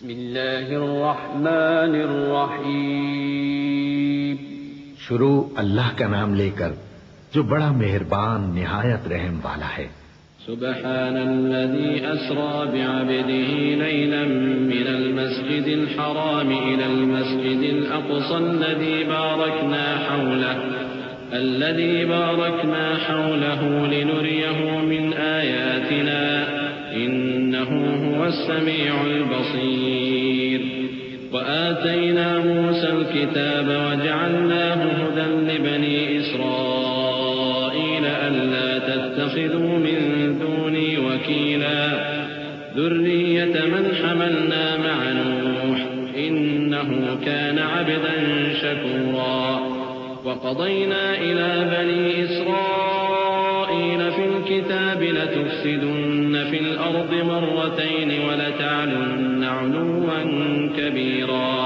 بسم اللہ الرحمن الرحیم. شروع اللہ کا نام لے کر جو بڑا مہربان نہایت رحم والا ہے. سبحان الذي أسرى بعبده ليلا من المسجد الحرام إلى المسجد الأقصى الذي باركنا حوله لنريه من آياتنا إنه هو السميع البصير. وآتينا موسى الكتاب وجعلناه هدى لبني إسرائيل ألا تتخذوا من دوني وكيلا ذرية من حملنا مع نوح إنه كان عبدا شكورا. وقضينا إلى بني إسرائيل في الكتاب لتفسدن في الأرض مرتين ولتعلن علوا كبيرا.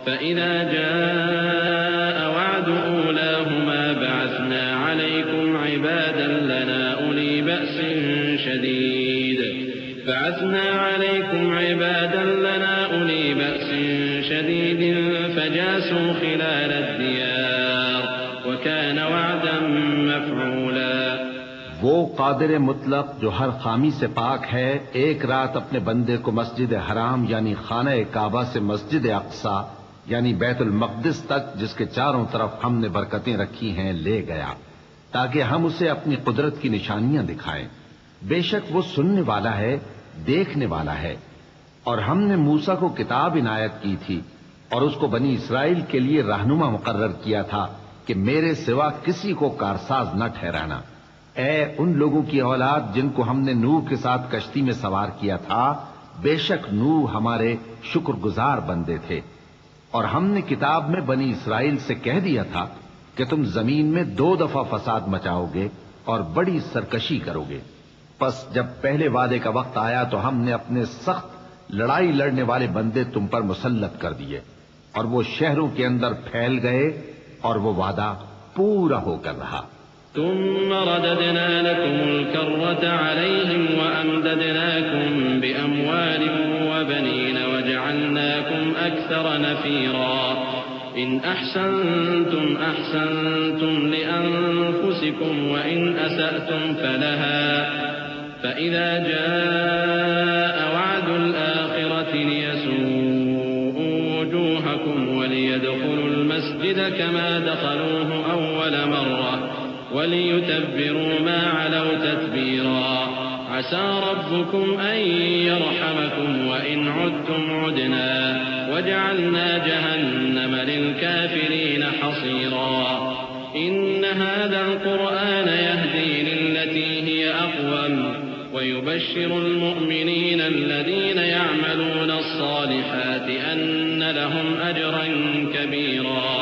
فإذا جاء وعد أولاهما بعثنا عليكم عبادا لنا أولي بأس شديد فجاسوا خلال الديار وكان وعدا مفعولا. وہ قادر مطلق جو ہر خامی سے پاک ہے ایک رات اپنے بندے کو مسجد حرام یعنی خانہ کعبہ سے مسجد اقصی یعنی بیت المقدس تک جس کے چاروں طرف ہم نے برکتیں رکھی ہیں لے گیا تاکہ ہم اسے اپنی قدرت کی نشانیاں دکھائیں. بے شک وہ سننے والا ہے دیکھنے والا ہے. اور ہم نے موسیٰ کو کتاب عنایت کی تھی اور اس کو بنی اسرائیل کے لیے رہنما مقرر کیا تھا کہ میرے سوا کسی کو کارساز نہ ٹھہرانا. اے ان لوگوں کی اولاد جن کو ہم نے نوح کے ساتھ کشتی میں سوار کیا تھا بے شک نوح ہمارے شکر گزار بندے تھے. اور ہم نے کتاب میں بنی اسرائیل سے کہہ دیا تھا کہ تم زمین میں 2 دفعہ فساد مچاؤ گے اور بڑی سرکشی کرو گے. پس جب پہلے وعدے کا وقت آیا تو ہم نے اپنے سخت لڑائی لڑنے والے بندے تم پر مسلط کر دیے اور وہ شہروں کے اندر پھیل گئے اور وہ وعدہ پورا ہو کر رہا. ثم رددنا لكم الكرة عليهم وأمددناكم بأموال وبنين وجعلناكم أكثر نفيرا. إن أحسنتم أحسنتم لأنفسكم وإن أسأتم فلها. فإذا جاء وعد الآخرة ليسوءوا وجوهكم وليدخلوا المسجد كما دخلوه أول مرة وليتبروا ما علوا تتبيرا. عسى ربكم أن يرحمكم وإن عدتم عدنا وجعلنا جهنم للكافرين حصيرا. إن هذا القرآن يهدي للتي هي أقوم ويبشر المؤمنين الذين يعملون الصالحات أن لهم أجرا كبيرا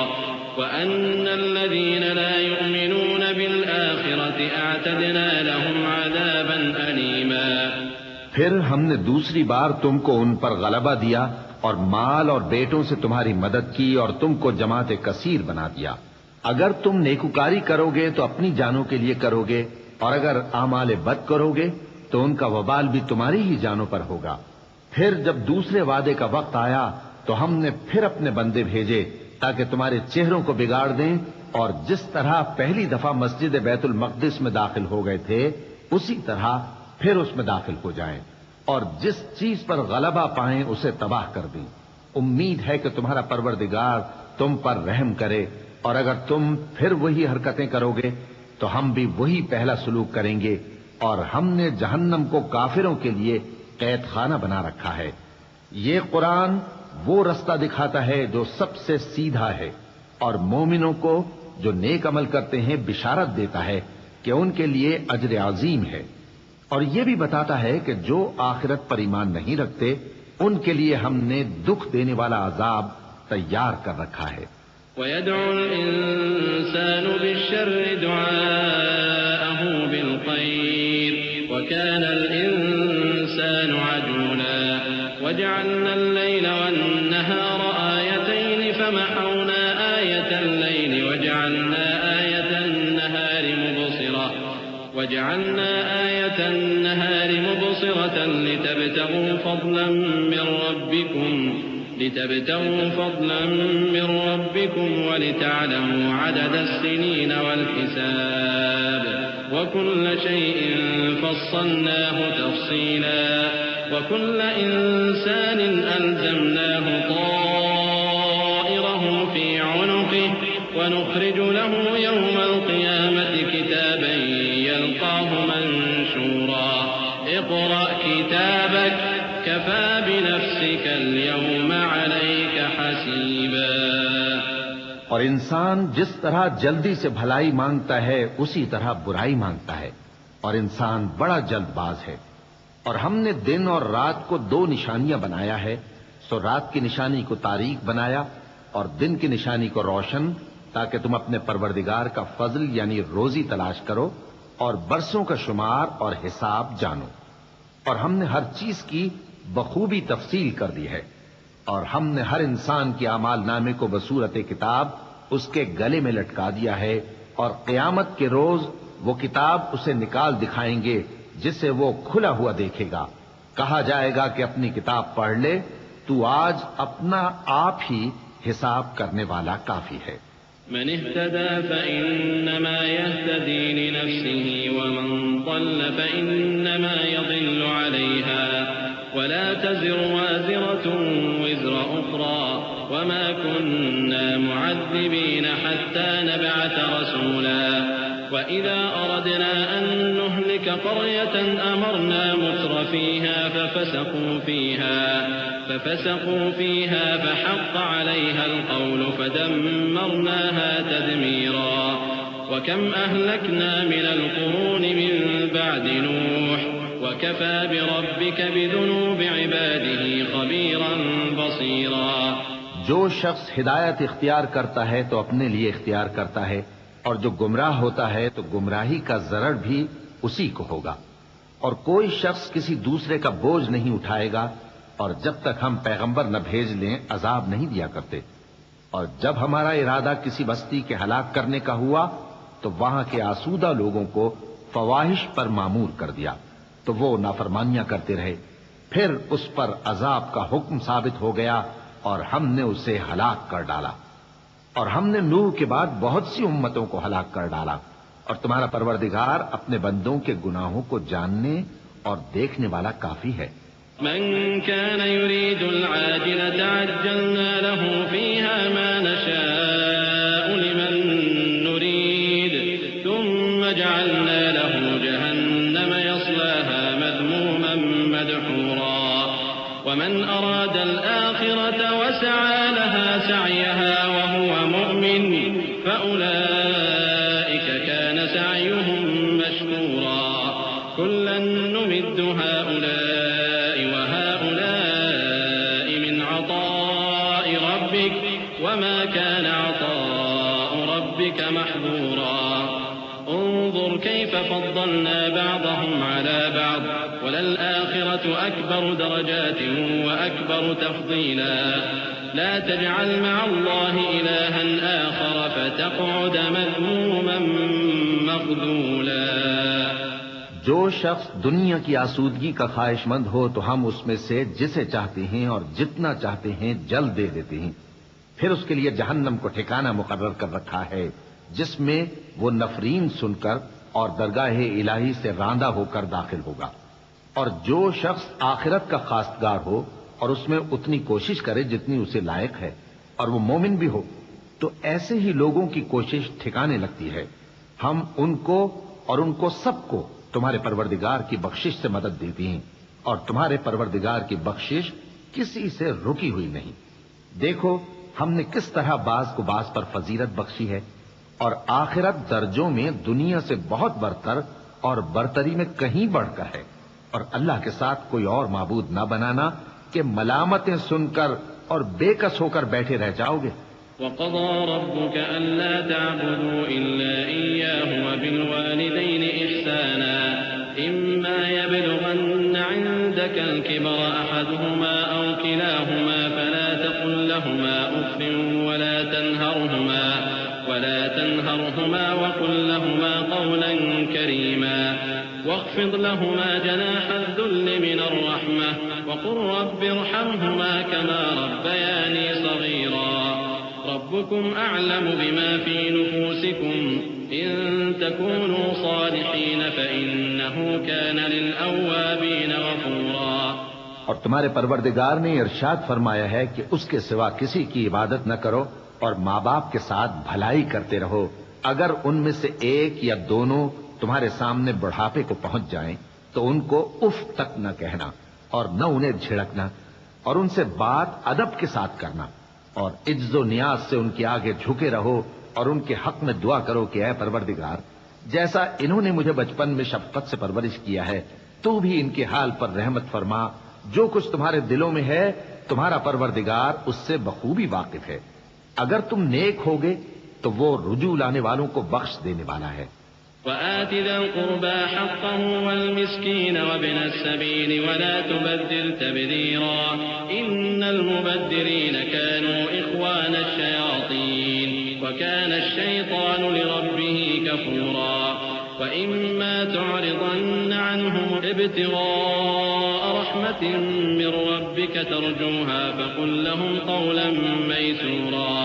وأن الذين لا يؤمنون بالآخرة أعتدنا لهم عذابا أليما. پھر ہم نے دوسری بار تم کو ان پر غلبہ دیا اور مال اور بیٹوں سے تمہاری مدد کی اور تم کو جماعت کثیر بنا دیا. اگر تم نیکوکاری کرو گے تو اپنی جانوں کے لیے کرو گے اور اگر اعمال بد کرو گے تو ان کا وبال بھی تمہاری ہی جانوں پر ہوگا. پھر جب دوسرے وعدے کا وقت آیا تو ہم نے پھر اپنے بندے بھیجے تاکہ تمہارے چہروں کو بگاڑ دیں اور جس طرح پہلی دفعہ مسجد بیت المقدس میں داخل ہو گئے تھے اسی طرح پھر اس میں داخل ہو جائیں اور جس چیز پر غلبہ پائیں اسے تباہ کر دیں. امید ہے کہ تمہارا پروردگار تم پر رحم کرے اور اگر تم پھر وہی حرکتیں کرو گے تو ہم بھی وہی پہلا سلوک کریں گے. اور ہم نے جہنم کو کافروں کے لیے قید خانہ بنا رکھا ہے. یہ قرآن وہ رستہ دکھاتا ہے جو سب سے سیدھا ہے اور مومنوں کو جو نیک عمل کرتے ہیں بشارت دیتا ہے کہ ان کے لیے اجر عظیم ہے. اور یہ بھی بتاتا ہے کہ جو آخرت پر ایمان نہیں رکھتے ان کے لیے ہم نے دکھ دینے والا عذاب تیار کر رکھا ہے. وَيَدْعُ الْإِنسَانُ بِالشَّرِّ دُعَاءَهُ بِالْخَيْرِ وَكَانَ الْإِنسَانُ عَجُولًا. وَجَعَلْنَا اللَّيْلَ وَالنَّهَارَ آيَتَيْنِ فَمَحَوْنَا آيَةَ اللَّيْلِ وَجَعَلْنَا آيَةَ النَّهَارِ مُبْصِرَةً لِتَبْتَغُوا لتبتغوا فضلا من ربكم ولتعلموا عدد السنين والحساب وكل شيء فصلناه تفصيلا وكل إنسان ألزمناه طائره في عنقه ونخرج له يوم القيامة كتابا يلقاه منشورا اقرأ كتابك كفى بنفسك اليوم عليك حسيبا. اور انسان جس طرح جلدی سے بھلائی مانگتا ہے اسی طرح برائی مانگتا ہے، اور انسان بڑا جلد باز ہے. اور ہم نے دن اور رات کو 2 نشانیاں بنایا ہے، سو رات کی نشانی کو تاریک بنایا اور دن کی نشانی کو روشن، تاکہ تم اپنے پروردگار کا فضل یعنی روزی تلاش کرو اور برسوں کا شمار اور حساب جانو. اور ہم نے ہر چیز کی بخوبی تفصیل کر دی ہے، اور ہم نے ہر انسان کے اعمال نامے کو بصورت کتاب اس کے گلے میں لٹکا دیا ہے، اور قیامت کے روز وہ کتاب اسے نکال دکھائیں گے جسے وہ کھلا ہوا دیکھے گا. کہا جائے گا کہ اپنی کتاب پڑھ لے، تو آج اپنا آپ ہی حساب کرنے والا کافی ہے. من اهتدى فإنما يهتدي لنفسه ومن ضل فإنما يضل عليها ولا تزر وازرة وزر أخرى وما كنا معذبين حتى نبعث رسولا وإذا أردنا أن نهلك قرية أمرنا متر فيها ففسقوا فيها فحق عليها القول فدمرناها تدميرا. وكم أهلكنا من القرون من بعد نوح وكفى بربك بذنوب عباده خبيرا بصيرا. جو شخص ہدایت اختیار کرتا ہے تو اپنے لیے اختیار کرتا ہے، اور جو گمراہ ہوتا ہے تو گمراہی کا ضرر بھی اسی کو ہوگا. اور کوئی شخص کسی دوسرے کا بوجھ نہیں اٹھائے گا، اور جب تک ہم پیغمبر نہ بھیج لیں عذاب نہیں دیا کرتے. اور جب ہمارا ارادہ کسی بستی کے ہلاک کرنے کا ہوا تو وہاں کے آسودہ لوگوں کو فواحش پر معمور کر دیا، تو وہ نافرمانیاں کرتے رہے. پھر اس پر عذاب کا حکم ثابت ہو گیا اور ہم نے اسے ہلاک کر ڈالا. اور ہم نے نوح کے بعد بہت سی امتوں کو ہلاک کر ڈالا. اور تمہارا پروردگار اپنے بندوں کے گناہوں کو جاننے اور دیکھنے والا کافی ہے. من كان يريد العاجلة عجلنا له فيها ما نشاء لمن نريد ثم جعلنا له جهنم يصلاها مذموما مدحورا ومن أراد الآخرة وسعى لها سعيها وهو مؤمن فأولئك كان سعيهم مشكورا. كلا نمد هؤلاء وهؤلاء من عطاء ربك وما كان عطاء ربك محظورا. انظر كيف فضلنا بعضهم على بعض وللآخرة أكبر درجات وأكبر تفضيلا. لا تجعل مع الله إلها آخر فتقعد مذموما مخذولا. جو شخص دنیا کی آسودگی کا خواہش مند ہو تو ہم اس میں سے جسے چاہتے ہیں اور جتنا چاہتے ہیں جلد دے دیتے ہیں. پھر اس کے لیے جہنم کو ٹھکانہ مقرر کر رکھا ہے جس میں وہ نفرین سن کر اور درگاہ الہی سے راندہ ہو کر داخل ہوگا. اور جو شخص آخرت کا خواستگار ہو اور اس میں اتنی کوشش کرے جتنی اسے لائق ہے اور وہ مومن بھی ہو تو ایسے ہی لوگوں کی کوشش ٹھکانے لگتی ہے. ہم ان کو اور ان کو سب کو تمہارے پروردگار کی بخشش سے مدد دیتی ہیں، اور تمہارے پروردگار کی بخشش کسی سے رکی ہوئی نہیں. دیکھو ہم نے کس طرح بعض کو بعض پر فضیلت بخشی ہے، اور آخرت درجوں میں دنیا سے بہت برتر اور برتری میں کہیں بڑھ کر ہے. اور اللہ کے ساتھ کوئی اور معبود نہ بنانا کہ ملامتیں سن کر اور بے کس ہو کر بیٹھے رہ جاؤ گے. وقضى ربك ألا تعبدوا إلا إياه وبالوالدين إحسانا إما يبلغن عندك الكبر أحدهما أو كلاهما فلا تقل لهما أف ولا تنهرهما وقل لهما قولا كريما. واخفض لهما جناح الذل من الرحمة وقل رب ارحمهما كما ربياني صغيرا ربكم أعلم بما في نفوسكم إن تكونوا صالحين فإنه كان للأوابين غفورا. اور تمہارے پروردگار نے ارشاد فرمایا ہے کہ اس کے سوا کسی کی عبادت نہ کرو اور ماں باپ کے ساتھ بھلائی کرتے رہو. اگر ان میں سے ایک یا دونوں تمہارے سامنے بڑھاپے کو پہنچ جائیں تو ان کو اف تک نہ کہنا اور نہ انہیں جھڑکنا اور ان سے بات ادب کے ساتھ کرنا اور عجز و نیاز سے ان کے آگے جھکے رہو اور ان کے حق میں دعا کرو کہ اے پروردگار جیسا انہوں نے مجھے بچپن میں شفقت سے پرورش کیا ہے تو بھی ان کے حال پر رحمت فرما. جو کچھ تمہارے دلوں میں ہے تمہارا پروردگار اس سے بخوبی واقف ہے. اگر تم نیک ہوگے تو وہ رجوع لانے والوں کو بخش دینے والا ہے. وآت ذا القربى حقه والمسكين وابن السبيل ولا تبذر تبذيرا إن المبذرين كانوا إخوان الشياطين وكان الشيطان لربه كفورا. وإما تعرضن عنهم ابتغاء رحمة من ربك ترجوها فقل لهم قولا ميسورا.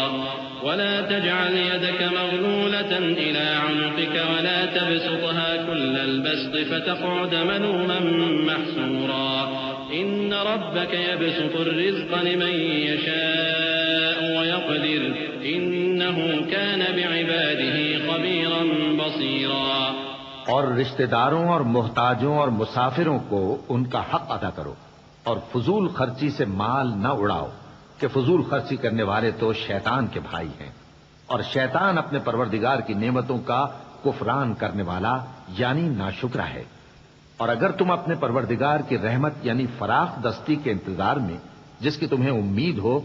ولا تجعل يدك مغلولة إلى عنقك ولا تبسطها كل البسط فتقعد ملوما محسورا. إن ربك يبسط الرزق لمن يشاء ويقدر إنه كان بعباده خبيرا بصيرا. اور رشتہ داروں اور محتاجوں اور مسافروں کو ان کا حق ادا کرو اور فضول خرچی سے مال نہ اڑاؤ کہ فضول خرچی کرنے والے تو شیطان کے بھائی ہیں اور شیطان اپنے پروردگار کی نعمتوں کا کفران کرنے والا یعنی ناشکرا ہے. اور اگر تم اپنے پروردگار کی رحمت یعنی فراخ دستی کے انتظار میں جس کی تمہیں امید ہو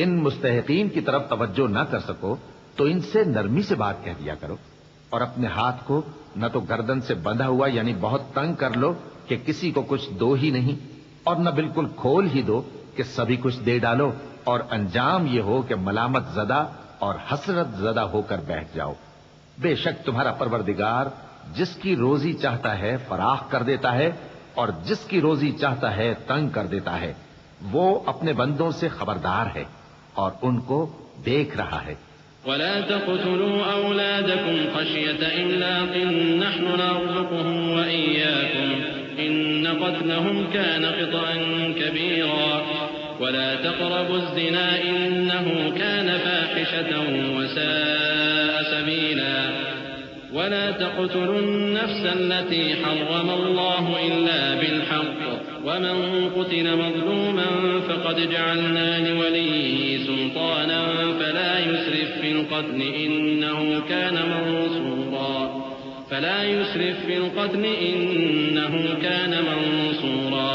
ان مستحقین کی طرف توجہ نہ کر سکو تو ان سے نرمی سے بات کہہ دیا کرو اور اپنے ہاتھ کو نہ تو گردن سے بندھا ہوا یعنی بہت تنگ کر لو کہ کسی کو کچھ دو ہی نہیں اور نہ بالکل کھول ہی دو کہ سبھی کچھ دے ڈالو اور انجام یہ ہو کہ ملامت زدہ اور حسرت زدہ ہو کر بیٹھ جاؤ. بے شک تمہارا پروردگار جس کی روزی چاہتا ہے فراخ کر دیتا ہے اور جس کی روزی چاہتا ہے تنگ کر دیتا ہے. وہ اپنے بندوں سے خبردار ہے اور ان کو دیکھ رہا ہے. ولا تقتلوا أولادكم خشية إملاق نحن نرزقهم وإياكم إن قتلهم كان خطأ كبيرا. ولا تقربوا الزنا إنه كان فاحشة وساء سبيلا. ولا تقتلوا النفس التي حرم الله إلا بالحق ومن قتل مظلوما فقد جعلنا لوليه سلطانا فلا يسرف في القتل إنه كان منصورا.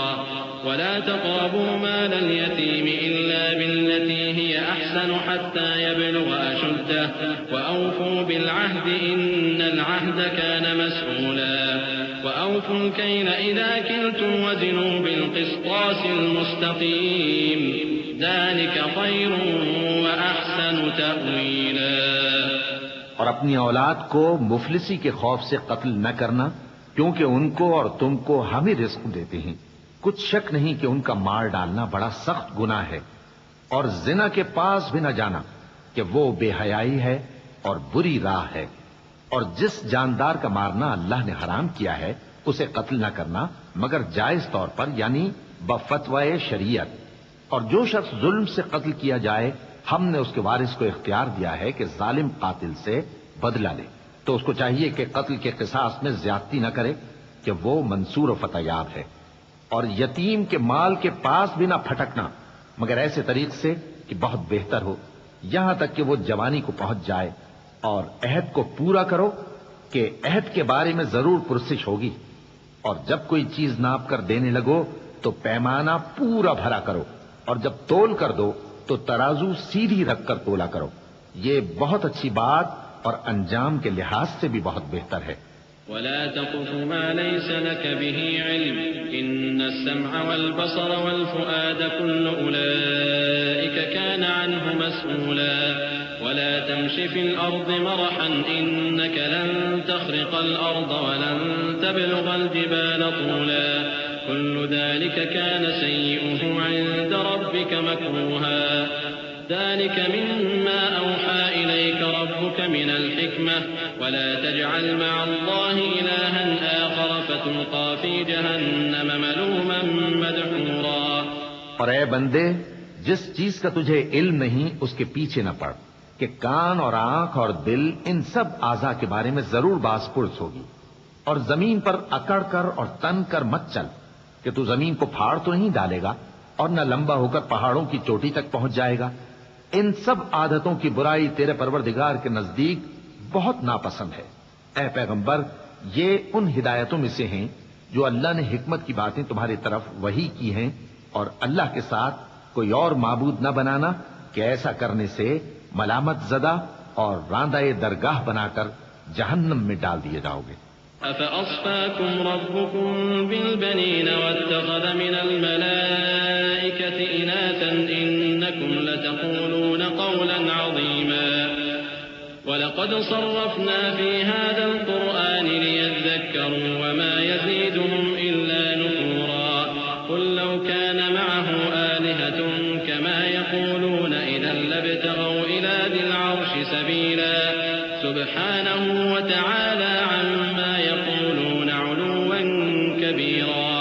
ولا تقربوا مال اليتيم إلا بالتي هي أحسن حتى يبلغ أشده وأوفوا بالعهد إن العهد كان مسؤولا. وأوفوا الكيل إذا كلتم وزنوا بالقسطاس المستقيم ذلك خير وأحسن تأويلا. اور اپنی اولاد کو مفلسی کے خوف سے قتل نہ کرنا کیونکہ ان کو اور تم کو ہم ہی رزق دیتے ہیں. کچھ شک نہیں کہ ان کا مار ڈالنا بڑا سخت گناہ ہے. اور زنا کے پاس بھی نہ جانا کہ وہ بے حیائی ہے اور بری راہ ہے. اور جس جاندار کا مارنا اللہ نے حرام کیا ہے اسے قتل نہ کرنا مگر جائز طور پر یعنی بفتوائے شریعت. اور جو شخص ظلم سے قتل کیا جائے ہم نے اس کے وارث کو اختیار دیا ہے کہ ظالم قاتل سے بدلہ لے تو اس کو چاہیے کہ قتل کے قصاص میں زیادتی نہ کرے کہ وہ منصور و فتح یاب ہے. اور یتیم کے مال کے پاس بھی نہ پھٹکنا مگر ایسے طریق سے کہ بہت بہتر ہو یہاں تک کہ وہ جوانی کو پہنچ جائے. اور عہد کو پورا کرو کہ عہد کے بارے میں ضرور پرسش ہوگی. اور جب کوئی چیز ناپ کر دینے لگو تو پیمانہ پورا بھرا کرو اور جب تول کر دو تو ترازو سیدھی رکھ کر تولا کرو. یہ بہت اچھی بات اور انجام کے لحاظ سے بھی بہت بہتر ہے. ولا تقف ما ليس لك به علم إن السمع والبصر والفؤاد كل أولئك كان عنه مسؤولا. ولا تمش في الأرض مرحا إنك لن تخرق الأرض ولن تبلغ الجبال طولا كل ذلك كان سيئه عند ربك مكروها ذلك مما أوحى إليك ربك من الحكمة ولا تجعل مع الله إلها آخر فتلقى في جهنم ملوما مدحورا۔ اور اے بندے، جس چیز کا تجھے علم نہیں اس کے پیچھے نہ پڑ، کہ کان اور آنکھ اور دل ان سب اعضاء کے بارے میں ضرور باز پرس ہوگی۔ اور زمین پر اکڑ کر اور تن کر مت چل، کہ تو زمین کو پھاڑ تو نہیں ڈالے گا اور نہ لمبا ہو کر پہاڑوں کی چوٹی تک پہنچ جائے گا۔ ان سب عادتوں کی برائی تیرے پروردگار کے نزدیک بہت ناپسند ہے۔ اے پیغمبر، یہ ان ہدایتوں میں سے ہیں جو اللہ نے حکمت کی باتیں تمہاری طرف وحی کی ہیں، اور اللہ کے ساتھ کوئی اور معبود نہ بنانا، کہ ایسا کرنے سے ملامت زدہ اور راندہ درگاہ بنا کر جہنم میں ڈال دیے جاؤ گے۔ أفأصفاكم ربكم بالبنين واتخذ من الملائكة إناثا إنكم لتقولون قولا عظيما ولقد صرفنا في هذا القرآن ليذكروا وما يزيدهم إلا نفورا قل لو كان معه آلهة كما يقولون إذا لابتغوا إلى ذي العرش سبيلا سبحانه وتعالى عما يقولون علوا كبيرا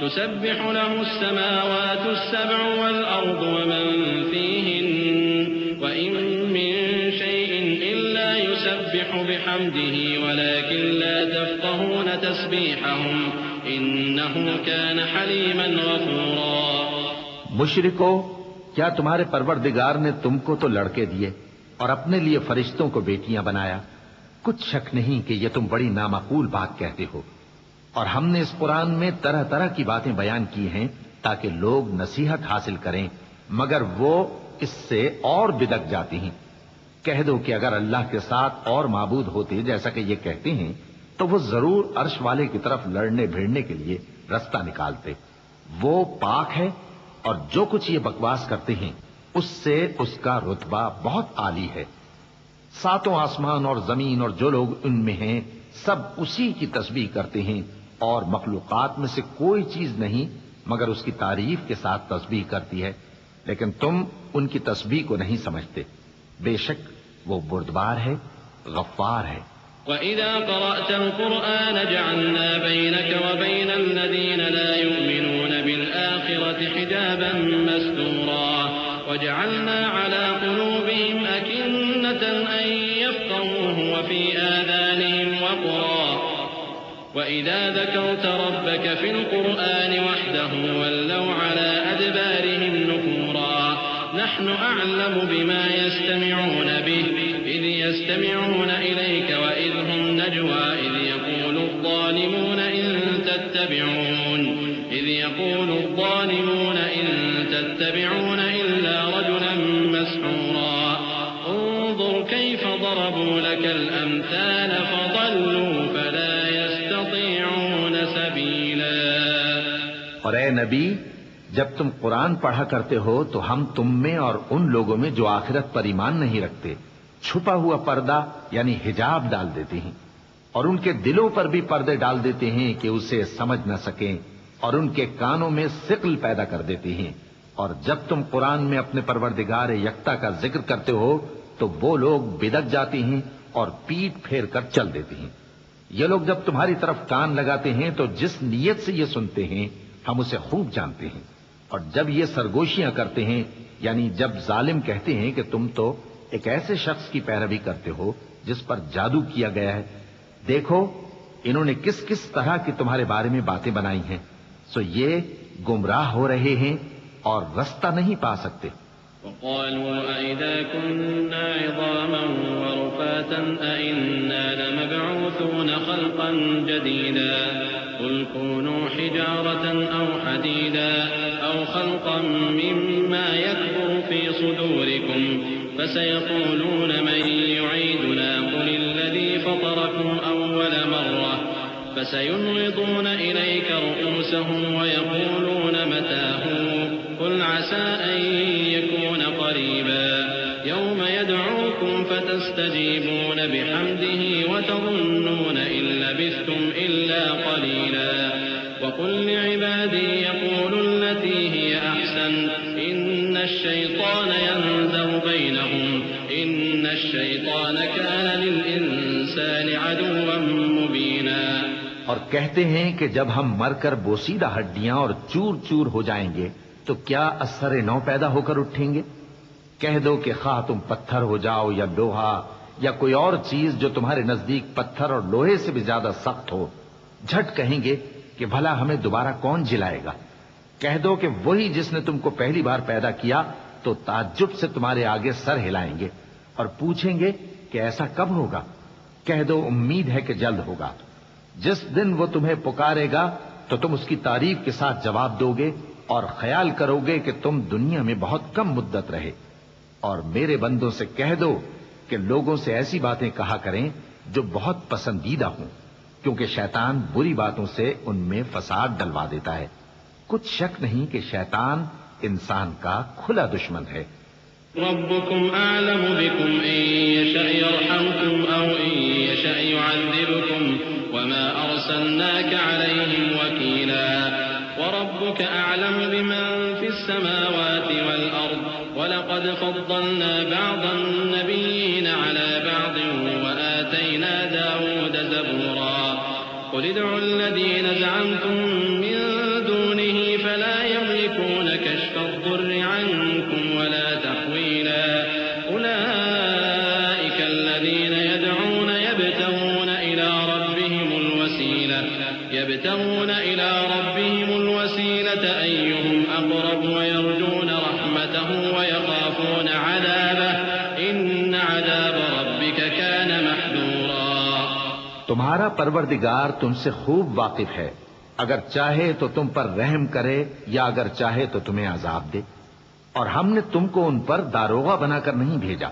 تسبح له السماوات السبع والأرض ومن فيهن وإن من شيء إلا يسبح بحمده ولكن لا تفقهون تسبيحهم إنه كان حليما غفورا۔ مشرکو، کیا تمہارے پروردگار نے تم کو تو لڑکے دیے اور اپنے لیے فرشتوں کو بیٹیاں بنایا؟ کچھ شک نہیں کہ یہ تم بڑی نامعقول بات کہتے ہو، اور ہم نے اس قرآن میں طرح طرح کی باتیں بیان کی ہیں تاکہ لوگ نصیحت حاصل کریں، مگر وہ اس سے اور بدک جاتی ہیں۔ کہہ دو کہ اگر اللہ کے ساتھ اور معبود ہوتے جیسا کہ یہ کہتے ہیں تو وہ ضرور عرش والے کی طرف لڑنے بھیڑنے کے لیے رستہ نکالتے۔ وہ پاک ہے، اور جو کچھ یہ بکواس کرتے ہیں اس سے اس کا رتبہ بہت عالی ہے۔ ساتوں آسمان اور زمین اور جو لوگ ان میں ہیں سب اسی کی تسبیح کرتے ہیں، اور مخلوقات میں سے کوئی چیز نہیں مگر اس کی تعریف کے ساتھ تسبیح کرتی ہے، لیکن تم ان کی تسبیح کو نہیں سمجھتے۔ بے شک وہ بردبار ہے، غفار ہے۔ وَإِذَا قَرَأْتَ الْقُرْآنَ جَعَلْنَا بَيْنَكَ وَبَيْنَ الَّذِينَ لَا يُؤْمِنُونَ بِالْآخِرَةِ حِجَابًا مَسْتُورًا وَجَعَلْنَا عَلَى قُلُوبِهِمْ أَكِنَّةً أَن يَفْقَهُوهُ وَفِي آذَانِهِمْ وَقْرًا وَإِذَا ذَكَرْتَ رَبَّكَ فِي الْقُرْآنِ وَحْدَهُ وَلَّوْا عَلَى أَدْبَارِهِمْ نُفُورًا نَحْنُ أَعْلَمُ بِمَا يَسْتَمِعُونَ بِهِ إذ يستمعون إليك وإذ هم نجوى إذ يقول الظالمون إن تتبعون إلا رجلا مسحورا انظر كيف ضربوا لك الأمثال فضلوا فلا يستطيعون سبيلا۔ اور اے نبی، جب تم قرآن پڑھا کرتے ہو تو ہم تم میں اور ان لوگوں میں جو آخرت پر ایمان نہیں رکھتے چھپا ہوا پردہ یعنی حجاب ڈال دیتے ہیں، اور ان کے دلوں پر بھی پردے ڈال دیتے ہیں کہ اسے سمجھ نہ سکیں، اور ان کے کانوں میں ثقل پیدا کر دیتے ہیں۔ اور جب تم قرآن میں اپنے پروردگار یکتا کا ذکر کرتے ہو تو وہ لوگ بدک جاتے ہیں اور پیٹ پھیر کر چل دیتے ہیں۔ یہ لوگ جب تمہاری طرف کان لگاتے ہیں تو جس نیت سے یہ سنتے ہیں ہم اسے خوب جانتے ہیں، اور جب یہ سرگوشیاں کرتے ہیں یعنی جب ظالم کہتے ہیں کہ تم تو ایک ایسے شخص کی پیروی کرتے ہو جس پر جادو کیا گیا ہے، دیکھو انہوں نے کس کس طرح کی تمہارے بارے میں باتیں بنائی ہیں، سو یہ گمراہ ہو رہے ہیں اور رستہ نہیں پا سکتے۔ وقالوا أئذا كنا عظاما ورفاتا أئنا لمبعوثون خلقا جديدا قل كونوا حجارة أو حديدا أو خلقا مما يكبر في صدوركم فسيقولون من يعيدنا قل الذي فطركم أول مرة فسينغضون إليك رؤوسهم ويقولون متى قل عسى أن يكون قريبا يوم يدعوكم فتستجيبون بحمده وتظنون إن لبثتم إلا قليلا وقل لعبادي يقولوا التي هي أحسن إن الشيطان ينزغ بينهم إن الشيطان كان للإنسان عدوا مبينا. اور کہتے ہیں کہ جب ہم مر کر بوسیدہ ہڈیاں اور چور چور ہو جائیں گے تو کیا اثر نو پیدا ہو کر اٹھیں گے؟ کہہ دو کہ خواہ تم پتھر ہو جاؤ یا لوہا یا کوئی اور چیز جو تمہارے نزدیک پتھر اور لوہے سے بھی زیادہ سخت ہو، جھٹ کہیں گے کہ بھلا ہمیں دوبارہ کون جلائے گا؟ کہہ دو کہ وہی جس نے تم کو پہلی بار پیدا کیا تو تعجب سے تمہارے آگے سر ہلائیں گے اور پوچھیں گے کہ ایسا کب ہوگا؟ کہہ دو امید ہے کہ جلد ہوگا. جس دن وہ تمہیں پکارے گا تو تم اس کی تعریف کے ساتھ جواب دو گے اور خیال کرو گے کہ تم دنیا میں بہت کم مدت رہے. اور میرے بندوں سے کہہ دو کہ لوگوں سے ایسی باتیں کہا کریں جو بہت پسندیدہ ہوں، کیونکہ شیطان بری باتوں سے ان میں فساد ڈلوا دیتا ہے. کچھ شک نہیں کہ شیطان انسان کا کھلا دشمن ہے. ربكم أعلم بكم إن يشأ يرحمكم أو إن يشأ يعذبكم وما أرسلناك عليهم وكيلا وربك أعلم بمن في السماوات والأرض ولقد فضلنا بعض النبيين على بعض وآتينا داود زبورا قل ادعوا الذين زعمتم من دونه فلا يملكون كشف الضر عنكم ولا تحويلا أولئك الذين يدعون يبتغون إلى ربهم الوسيلة أيهم أقرب ويرجون رحمته ويخافون عذابه إن عذاب ربك كان محذورا. تمہارا پروردگار تم سے خوب واقف ہے، اگر چاہے تو تم پر رحم کرے یا اگر چاہے تو تمہیں عذاب دے. اور ہم نے تم کو ان پر داروغہ بنا کر نہیں بھیجا،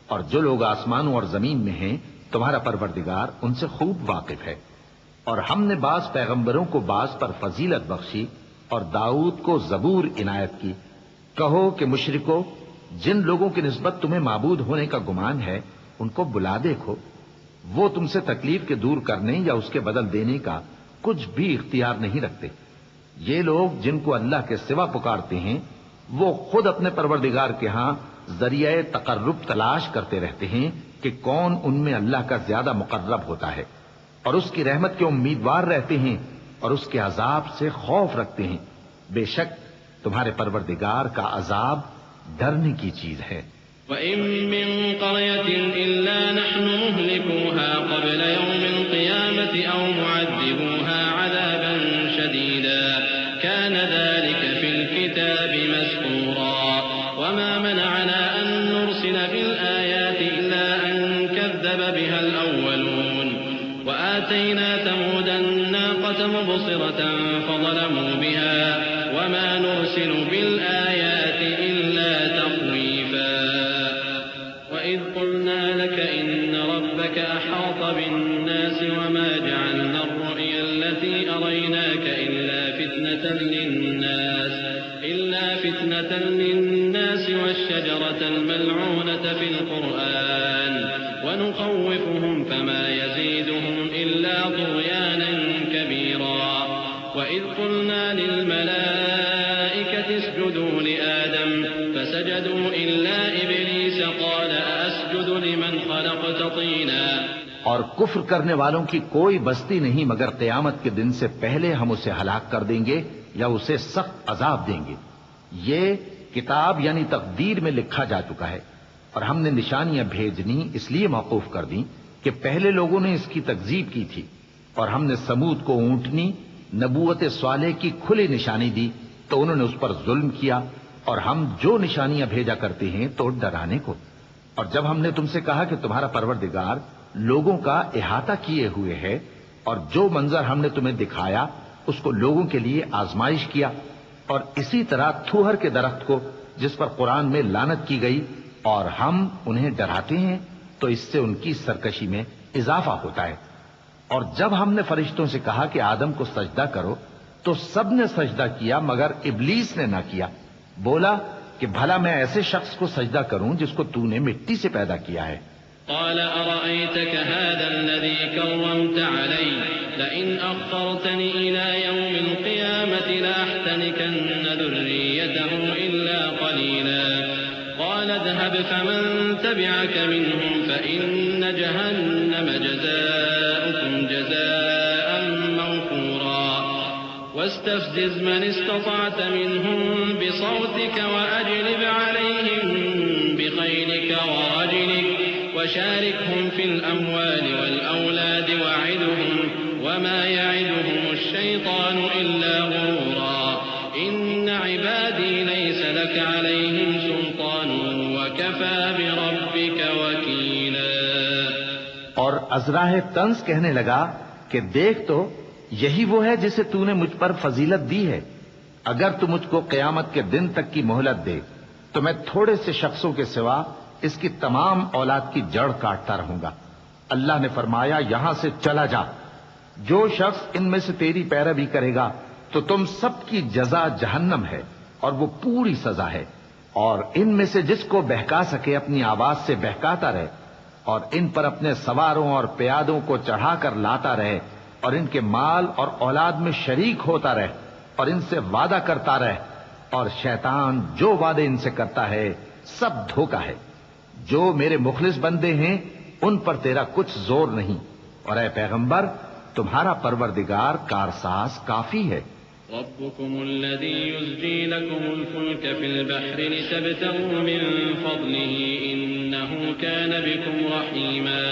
اور جو لوگ آسمانوں اور زمین میں ہیں تمہارا پروردگار ان سے خوب واقف ہے. اور ہم نے بعض پیغمبروں کو بعض پر فضیلت بخشی اور داؤد کو زبور عنایت کی. کہو کہ مشرکو، جن لوگوں کی نسبت تمہیں معبود ہونے کا گمان ہے ان کو بلا دیکھو، وہ تم سے تکلیف کے دور کرنے یا اس کے بدل دینے کا کچھ بھی اختیار نہیں رکھتے. یہ لوگ جن کو اللہ کے سوا پکارتے ہیں وہ خود اپنے پروردگار کے ہاں ذریعہ تقرب تلاش کرتے رہتے ہیں کہ کون ان میں اللہ کا زیادہ مقرب ہوتا ہے، اور اس کی رحمت کے امیدوار رہتے ہیں اور اس کے عذاب سے خوف رکھتے ہیں. بے شک تمہارے پروردگار کا عذاب ڈرنے کی چیز ہے. وَإِن مِّن قَرْيَةٍ إِلَّا نَحْنُ مُهْلِكُوهَا قَبْلَ يَوْمِ الْقِيَامَةِ أَوْ مُعَذِّبُوهَا عَذَابًا شَدِيدًا كَانَ ذَلِكَ فِي الْكِتَابِ مَسْطُورًا وَمَا مَنَعَنَا أَن نُّرْسِلَ بِالْآيَاتِ إِلَّا أَن كَذَّبَ بِهَا الْأَوَّلُونَ وآتينا ثمود الناقة مبصرة فظلموا بها وما نرسل بالآيات إلا تخويفا وإذ قلنا لك إن ربك أحاط بالناس وما جعلنا الرؤيا التي أريناك إلا فتنة للناس والشجرة الملعونة في القرآن ونخوفهم فما يزيدهم إلا طغيانا كبيرا وإذ قلنا للملائكة اسجدوا لآدم فسجدوا إلا إبليس قال أسجد لمن خلقت طينا. اور کفر کرنے والوں کی کوئی بستی نہیں مگر قیامت کے دن سے پہلے ہم اسے ہلاک کر دیں گے یا اسے سخت عذاب دیں گے. یہ کتاب یعنی تقدیر میں لکھا جا چکا ہے، اور ہم نے نشانیاں بھیجنی اس لیے موقوف کر دیں کہ پہلے لوگوں نے اس کی تکذیب کی تھی. اور ہم نے سمود کو اونٹنی نبوت صالح کی کھلی نشانی دی تو انہوں نے اس پر ظلم کیا. اور ہم جو نشانیاں بھیجا کرتے ہیں تو ڈرانے کو. اور جب ہم نے تم سے کہا کہ تمہارا پروردگار لوگوں کا احاطہ کیے ہوئے ہے اور جو منظر ہم نے تمہیں دکھایا اس کو لوگوں کے لیے آزمائش کیا، اور اسی طرح تھوہر کے درخت کو جس پر قرآن میں لعنت کی گئی، اور ہم انہیں ڈراتے ہیں تو اس سے ان کی سرکشی میں اضافہ ہوتا ہے. اور جب ہم نے فرشتوں سے کہا کہ آدم کو سجدہ کرو تو سب نے سجدہ کیا مگر ابلیس نے نہ کیا. بولا کہ بھلا میں ایسے شخص کو سجدہ کروں جس کو تو نے مٹی سے پیدا کیا ہے قال أرأيتك هذا الذي كرمت علي لئن أخرتني إلى يوم القيامة لأحتنكن ذريته إلا قليلا قال اذهب فمن تبعك منهم فإن جهنم جزاؤكم جزاء موفورا واستفزز من استطعت منهم بصوتك وأجلب عليهم بخيلك ورجلك وشاركهم في الأموال والأولاد وعدهم وما يعدهم الشيطان إلا غرورا إن عبادي ليس لك عليهم سلطان وكفى بربك وكيلا. اور ازراہ طنز کہنے لگا کہ دیکھ تو یہی وہ ہے جسے تو نے مجھ پر فضیلت دی ہے. اگر تو مجھ کو قیامت کے دن تک کی مہلت دے تو میں تھوڑے سے شخصوں کے سوا اس کی تمام اولاد کی جڑ کاٹتا رہوں گا. اللہ نے فرمایا یہاں سے چلا جا. جو شخص ان میں سے تیری پیروی کرے گا تو تم سب کی جزا جہنم ہے اور وہ پوری سزا ہے. اور ان میں سے جس کو بہکا سکے اپنی آواز سے بہکاتا رہے اور ان پر اپنے سواروں اور پیادوں کو چڑھا کر لاتا رہے اور ان کے مال اور اولاد میں شریک ہوتا رہے اور ان سے وعدہ کرتا رہے. اور شیطان جو وعدے ان سے کرتا ہے سب دھوکہ ہے. جو میرے مخلص بندے ہیں ان پر تیرا کچھ زور نہیں. اور اے پیغمبر تمہارا پروردگار کارساز کافی ہے. ربكم الذي يزجي لكم الفلك في البحر لتبتغوا من فضله إنه كان بكم رحيما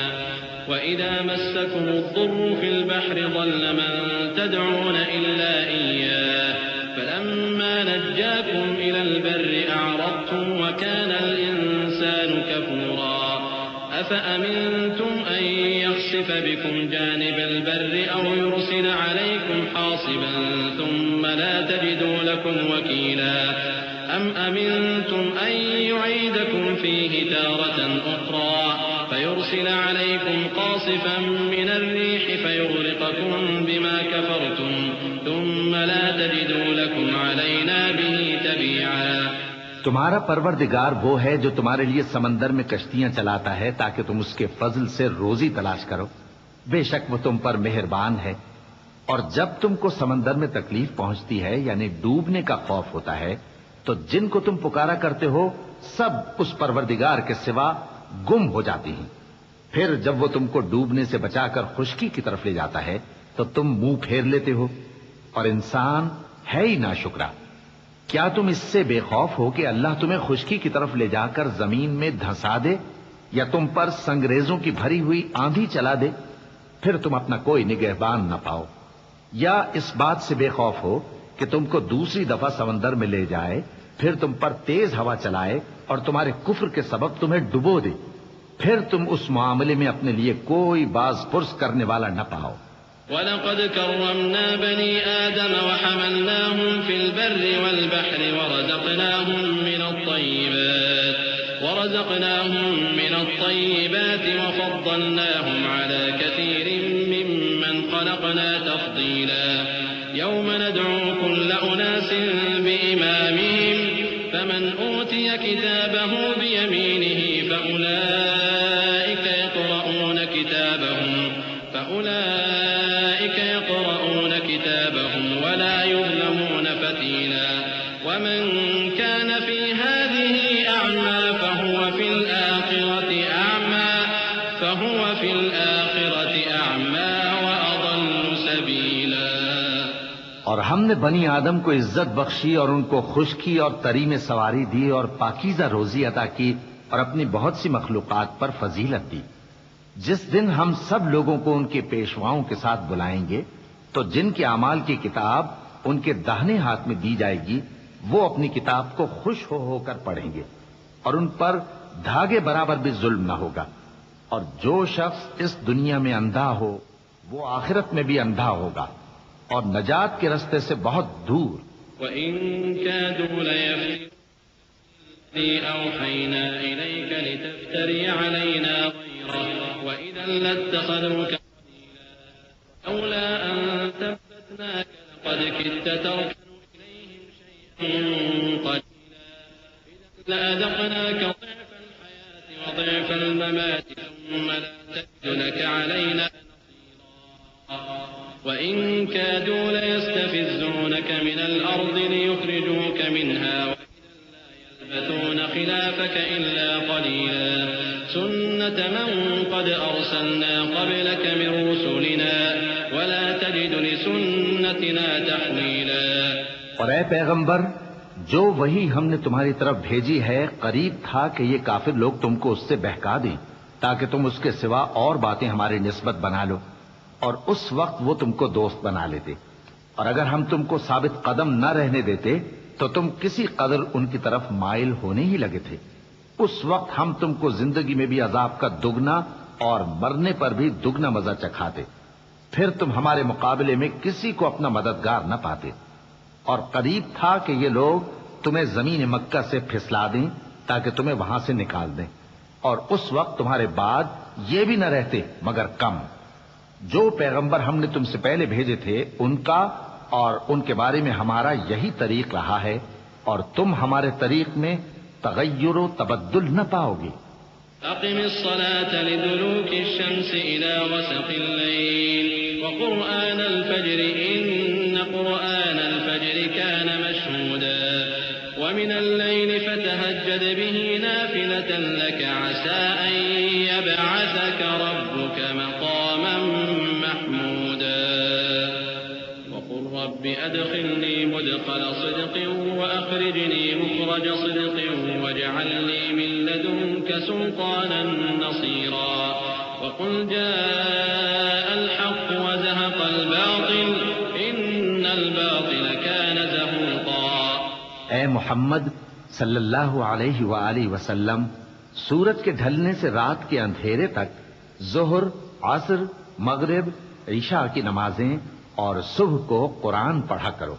وإذا مسكم الضر في البحر ضل من تدعون إلا إياه فلما نجاكم إلى البر أعرضتم وكان الإنسان كفورا أفأمنتم أن يخسف بكم جانب البر أو يرسل عليكم حاصبا ثم لا تجدوا لكم وكيلا أم أمنتم أن يعيدكم فيه تارة أخرى فيرسل عليكم قاصفا من الريح فيغرقكم بما كفرتم ثم لا تجدوا لكم علينا به تبيعا. تمہارا پروردگار وہ ہے جو تمہارے لیے سمندر میں کشتیاں چلاتا ہے تاکہ تم اس کے فضل سے روزی تلاش کرو. بے شک وہ تم پر مہربان ہے. اور جب تم کو سمندر میں تکلیف پہنچتی ہے یعنی ڈوبنے کا خوف ہوتا ہے تو جن کو تم پکارا کرتے ہو سب اس پروردگار کے سوا گم ہو جاتی ہیں. پھر جب وہ تم کو ڈوبنے سے بچا کر خشکی کی طرف لے جاتا ہے تو تم منہ پھیر لیتے ہو. اور انسان ہے ہی ناشکرا. کیا تم اس سے بے خوف ہو کہ اللہ تمہیں خشکی کی طرف لے جا کر زمین میں دھنسا دے یا تم پر سنگریزوں کی بھری ہوئی آندھی چلا دے پھر تم اپنا کوئی نگہبان نہ پاؤ؟ یا اس بات سے بے خوف ہو کہ تم کو دوسری دفعہ سمندر میں لے جائے پھر تم پر تیز ہوا چلائے اور تمہارے کفر کے سبب تمہیں ڈبو دے پھر تم اس معاملے میں اپنے لیے کوئی باز پرس کرنے والا نہ پاؤ. وَلَقَدْ كَرَّمْنَا بَنِي آدَمَ وَحَمَلْنَاهُمْ فِي الْبَرِّ وَالْبَحْرِ ورزقناهم من الطيبات وفضلناهم على كثير ممن خلقنا تفضيلا. يوم ندعو كل أناس بإمامهم فمن أوتي كتابه بيمينه فأولئك يقرؤون كتابهم ولا يظلمون فتيلا. ومن كان في هذه أعمى فهو في الآخرة أعمى وأضل سبيلا. اور ہم نے بنی آدم کو عزت بخشی اور ان کو خشکی اور تری میں سواری دی اور پاکیزہ روزی عطا کی اور اپنی بہت سی مخلوقات پر فضیلت دی. جس دن ہم سب لوگوں کو ان کے پیشواؤں کے ساتھ بلائیں گے تو جن کے اعمال کی کتاب ان کے داہنے ہاتھ میں دی جائے گی وہ اپنی کتاب کو خوش ہو کر پڑھیں گے اور ان پر دھاگے برابر بھی ظلم نہ ہوگا. اور جو شخص اس دنیا میں اندھا ہو وہ آخرت میں بھی اندھا ہوگا اور نجات کے رستے سے بہت دور. وَإِن كَادُوا لَيَفْتِنُونَكَ أَوْحَيْنَا إِلَيْكَ لِتَفْتَرِيَ عَلَيْنَا غَيْرَهُ وَإِذًا لَّاتَّخَذُوكَ خَلِيلًا لَّوْلَا أَن ثَبَّتْنَاكَ لَقَدْ كِدتَّ تَرْكَنُ إِلَيْهِمْ شَيْئًا قَلِيلًا إِذًا لَّأَذَقْنَاكَ ضِعْفَ الْحَيَاةِ وَضِعْفَ الْمَمَاتِ ثم لا تجد لك علينا وإن كادوا ليستفزونك من الأرض ليخرجوك منها وإذا لا يلبثون خلافك إلا قليلا سنة من قد أرسلنا قبلك من رسلنا ولا تجد لسنتنا تحويلا. اور اے پیغمبر، جو وہی ہم نے تمہاری طرف بھیجی ہے قریب تھا کہ یہ کافر لوگ تم کو اس سے بہکا دیں تاکہ تم اس کے سوا اور باتیں ہماری نسبت بنا لو، اور اس وقت وہ تم کو دوست بنا لیتے. اور اگر ہم تم کو ثابت قدم نہ رہنے دیتے تو تم کسی قدر ان کی طرف مائل ہونے ہی لگے تھے. اس وقت ہم تم کو زندگی میں بھی عذاب کا دگنا اور مرنے پر بھی دگنا مزہ چکھاتے، پھر تم ہمارے مقابلے میں کسی کو اپنا مددگار نہ پاتے. اور قریب تھا کہ یہ لوگ تمہیں زمین مکہ سے پھسلا دیں تاکہ تمہیں وہاں سے نکال دیں، اور اس وقت تمہارے بعد یہ بھی نہ رہتے مگر کم. جو پیغمبر ہم نے تم سے پہلے بھیجے تھے ان کا اور ان کے بارے میں ہمارا یہی طریق رہا ہے، اور تم ہمارے طریق میں تغیر و تبدل نہ پاؤ گے. أقم الصلاة لدلوك الشمس إلى غسق الليل وقرآن الفجر إن قرآن الفجر كان مشهودا ومن الليل فتهجد به نافلة لك عسى أن يبعثك ربك مقاما محمودا وقل رب أدخلني مدخل صدق وأخرجني مخرج صدق واجعل لي من لدنك سلطانا نصيرا وقل جاء الحق وزهق الباطل إن الباطل كان زهوقا. اے محمد صلی اللہ علیہ وآلہ وسلم، سورج کے ڈھلنے سے رات کے اندھیرے تک ظہر، عصر، مغرب، عشاء کی نمازیں اور صبح کو قرآن پڑھا کرو،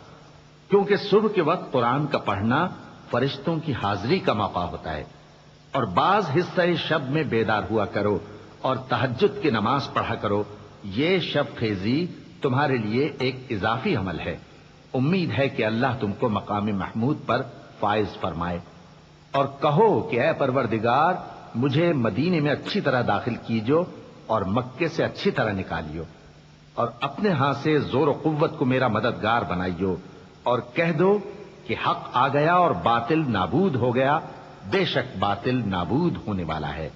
کیونکہ صبح کے وقت قرآن کا پڑھنا فرشتوں کی حاضری کا موقع ہوتا ہے. اور بعض حصہ شب میں بیدار ہوا کرو اور تہجد کی نماز پڑھا کرو. یہ شب خیزی تمہارے لیے ایک اضافی عمل ہے. امید ہے کہ اللہ تم کو مقام محمود پر فائز فرمائے. اور کہو کہ اے پروردگار، مجھے مدینے میں اچھی طرح داخل کیجو اور مکے سے اچھی طرح نکالیو، اور اپنے ہاں سے زور و قوت کو میرا مددگار بنائیو، اور کہہ دو کہ حق آ گیا اور باطل نابود ہو گیا، بے شک باطل نابود ہونے والا ہے.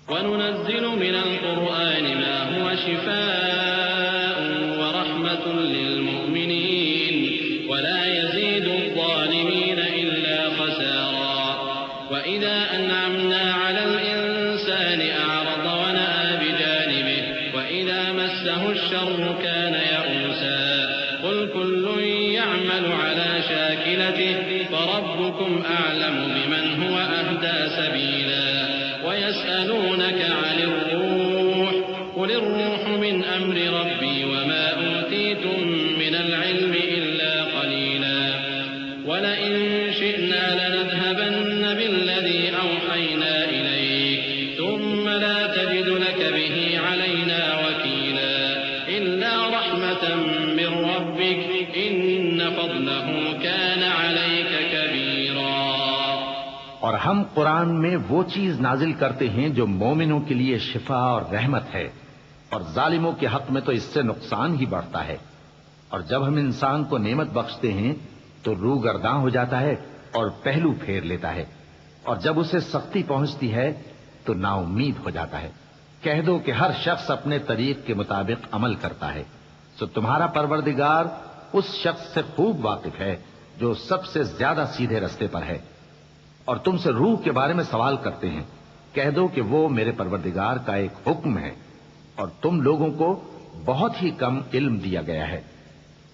وَنُنَزِّلُ مِنَ الْقُرْآنِ مَا هُوَ شِفَاءٌ وَرَحْمَةٌ لِّلْمُؤْمِنِينَ وَلَا يَزِيدُ الظَّالِمِينَ إِلَّا خَسَارًا. وَإِذَا أَنْعَمْنَا عَلَى الْإِنسَانِ أَعْرَضَ وَنَأَىٰ بِجَانِبِهِ وَإِذَا مَسَّهُ الشَّرُّ كَانَ يَئُوسًا. قُلْ كُلٌّ يَعْمَلُ عَلَى شَاكِلَتِهِ فَرَبُّكُمْ أَعْلَمُ بِمَنْ هُوَ أَهْدَىٰ سَبِيلًا. وَيَسْأَلُونَكَ عَنِ الرُّوحِ قُلِ الرُّوحُ مِنْ أَمْرِ رَبِّي وَمَا أُوتِيتُم مِّنَ الْعِلْمِ إِلَّا قَلِيلًا. وَلَئِن شِئْنَا لَنَذْهَبَنَّ بِالَّذِي أَوْحَيْنَا إِلَيْكَ ثُمَّ لَا تَجِدُ لَكَ بِهِ عَلَيْنَا وَكِيلًا إِلَّا رَحْمَةً مِّن رَّبِّكَ إِنَّ فَضْلَهُ كَانَ عَلَيْكَ كَبِيرًا. اور ہم قرآن میں وہ چیز نازل کرتے ہیں جو مومنوں کے لیے شفا اور رحمت ہے، اور ظالموں کے حق میں تو اس سے نقصان ہی بڑھتا ہے. اور جب ہم انسان کو نعمت بخشتے ہیں تو روح گرداں ہو جاتا ہے اور پہلو پھیر لیتا ہے، اور جب اسے سختی پہنچتی ہے تو نا امید ہو جاتا ہے. کہہ دو کہ ہر شخص اپنے طریق کے مطابق عمل کرتا ہے، سو تمہارا پروردگار اس شخص سے خوب واقف ہے جو سب سے زیادہ سیدھے رستے پر ہے. اور تم سے روح کے بارے میں سوال کرتے ہیں، کہہ دو کہ وہ میرے پروردگار کا ایک حکم ہے، اور تم لوگوں کو بہت ہی کم علم دیا گیا ہے.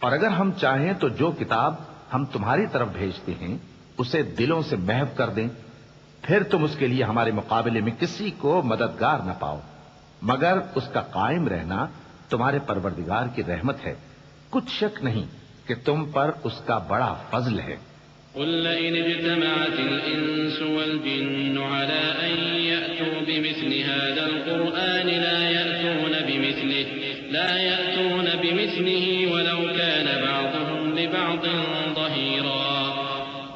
اور اگر ہم چاہیں تو جو کتاب ہم تمہاری طرف بھیجتے ہیں اسے دلوں سے محو کر دیں، پھر تم اس کے لیے ہمارے مقابلے میں کسی کو مددگار نہ پاؤ، مگر اس کا قائم رہنا تمہارے پروردگار کی رحمت ہے. کچھ شک نہیں کہ تم پر اس کا بڑا فضل ہے. قل لئن اجتمعت الإنس والجن على أن يأتوا بمثل هذا القرآن لا يأتون بمثله ولو كان بعضهم لبعض ظهيرا.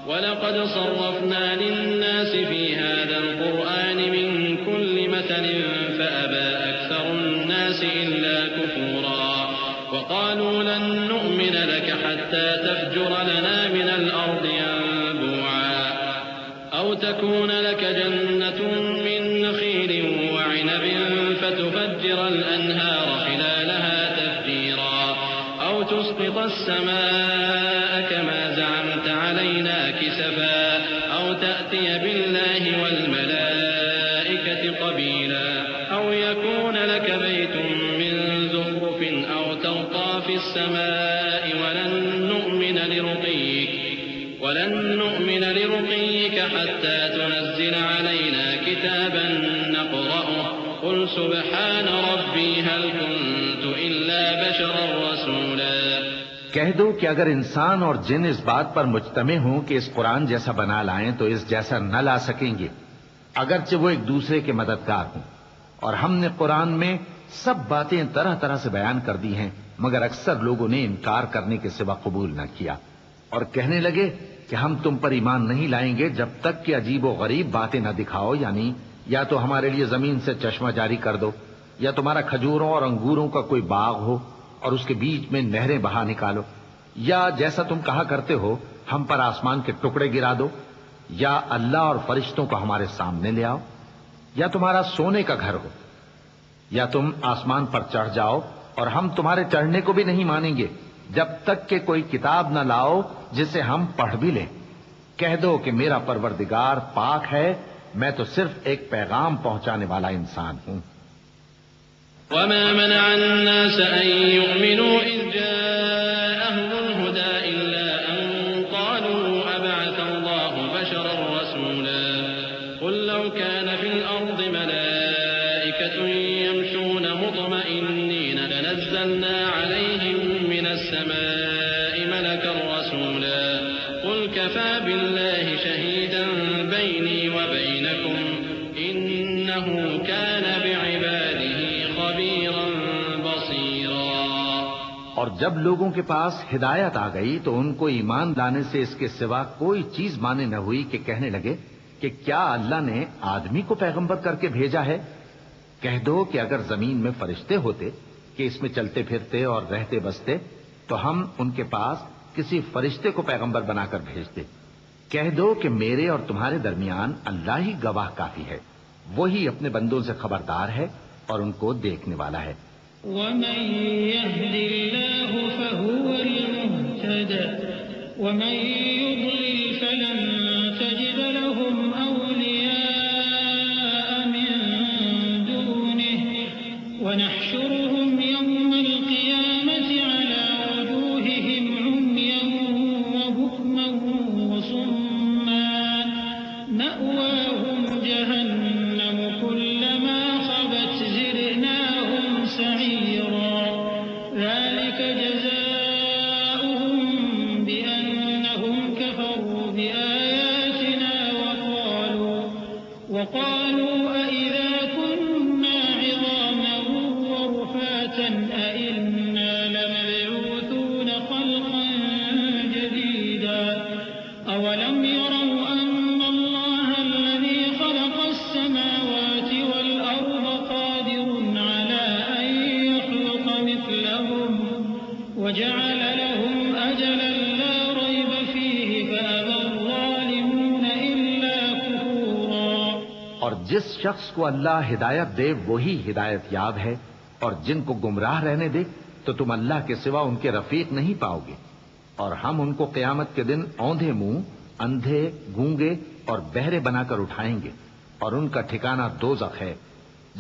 ولقد صرفنا للناس في هذا القرآن من كل مثل حتى تفجر لنا من الأرض ينبوعا أو تكون لك جنة من نخيل وعنب فتفجر الأنهار خلالها تفجيرا أو تسقط السماء كما زعمت علينا كسفا أو تأتي بالله والملائكة قبيلا أو يكون لك بيت من زخرف أو ترقى في السماء ولن نؤمن لرقيك حتى تنزل علينا كتابا نقرأه قل سبحان ربي هل كنت إلا بشرا رسولا۔ کہہ دو کہ اگر انسان اور جن اس بات پر مجتمع ہوں کہ اس قرآن جیسا بنا لائیں تو اس جیسا نہ لا سکیں گے، اگرچہ وہ ایک دوسرے کے مددگار ہوں۔ اور ہم نے قرآن میں سب باتیں طرح طرح سے بیان کر دی ہیں، مگر اکثر لوگوں نے انکار کرنے کے سوا قبول نہ کیا، اور کہنے لگے کہ ہم تم پر ایمان نہیں لائیں گے جب تک کہ عجیب و غریب باتیں نہ دکھاؤ، یعنی یا تو ہمارے لیے زمین سے چشمہ جاری کر دو، یا تمہارا کھجوروں اور انگوروں کا کوئی باغ ہو اور اس کے بیچ میں نہریں بہا نکالو، یا جیسا تم کہا کرتے ہو ہم پر آسمان کے ٹکڑے گرا دو، یا اللہ اور فرشتوں کو ہمارے سامنے لے آؤ، یا تمہارا سونے کا گھر ہو، یا تم آسمان پر چڑھ جاؤ اور ہم تمہارے چڑھنے کو بھی نہیں مانیں گے جب تک کہ کوئی کتاب نہ لاؤ جسے ہم پڑھ بھی لیں۔ کہہ دو کہ میرا پروردگار پاک ہے، میں تو صرف ایک پیغام پہنچانے والا انسان ہوں۔ وما منع الناس أن يؤمنوا إذ جاءهم الهدى إلا أن قالوا أبعث الله بشرا رسولا قل لو كان في الأرض ملائكة يمشون مطمئنين لنزلنا عليهم من السماء ملكا رسولا قل كفى بالله شهيدا بيني وبينكم إنه كان بعباده خبيرا بصيرا۔ اور جب لوگوں کے پاس ہدایت آ گئی تو ان کو ایمان لانے سے اس کے سوا کوئی چیز مانے نہ ہوئی کہ کہنے لگے کہ کیا اللہ نے آدمی کو پیغمبر کر کے بھیجا ہے؟ کہہ دو کہ اگر زمین میں فرشتے ہوتے کہ اس میں چلتے پھرتے اور رہتے بستے تو ہم ان کے پاس کسی فرشتے کو پیغمبر بنا کر بھیجتے۔ کہہ دو کہ میرے اور تمہارے درمیان اللہ ہی گواہ کافی ہے، وہی اپنے بندوں سے خبردار ہے اور ان کو دیکھنے والا ہے۔ ومن يهد الله فهو المهتد ومن يضلل فلن تجد لهم أولياء من دونه ونحشرهم يوم القيامة على وجوههم عميا وبكما وصما مأواهم جهنم كلما خبت زدناهم سعيرا ذلك جزاؤهم بأنهم كفروا بآياتنا وقالوا أئذا كنا عظاما ورفاتا أئنا لمبعوثون خلقا جديدا أولم يروا أن الله الذي خلق السماوات والأرض قادر على أن يخلق مثلهم وجعل لهم أجلا لا ريب فيه فأبى الظالمون إلا كفورا۔ اور جس شخص کو اللہ ہدایت دے وہی ہدایت یاب ہے، اور جن کو گمراہ رہنے دے تو تم اللہ کے سوا ان کے رفیق نہیں پاؤ گے۔ اور ہم ان کو قیامت کے دن اوندھے منہ، اندھے، گونگے اور بہرے بنا کر اٹھائیں گے، اور ان کا ٹھکانہ دوزخ ہے۔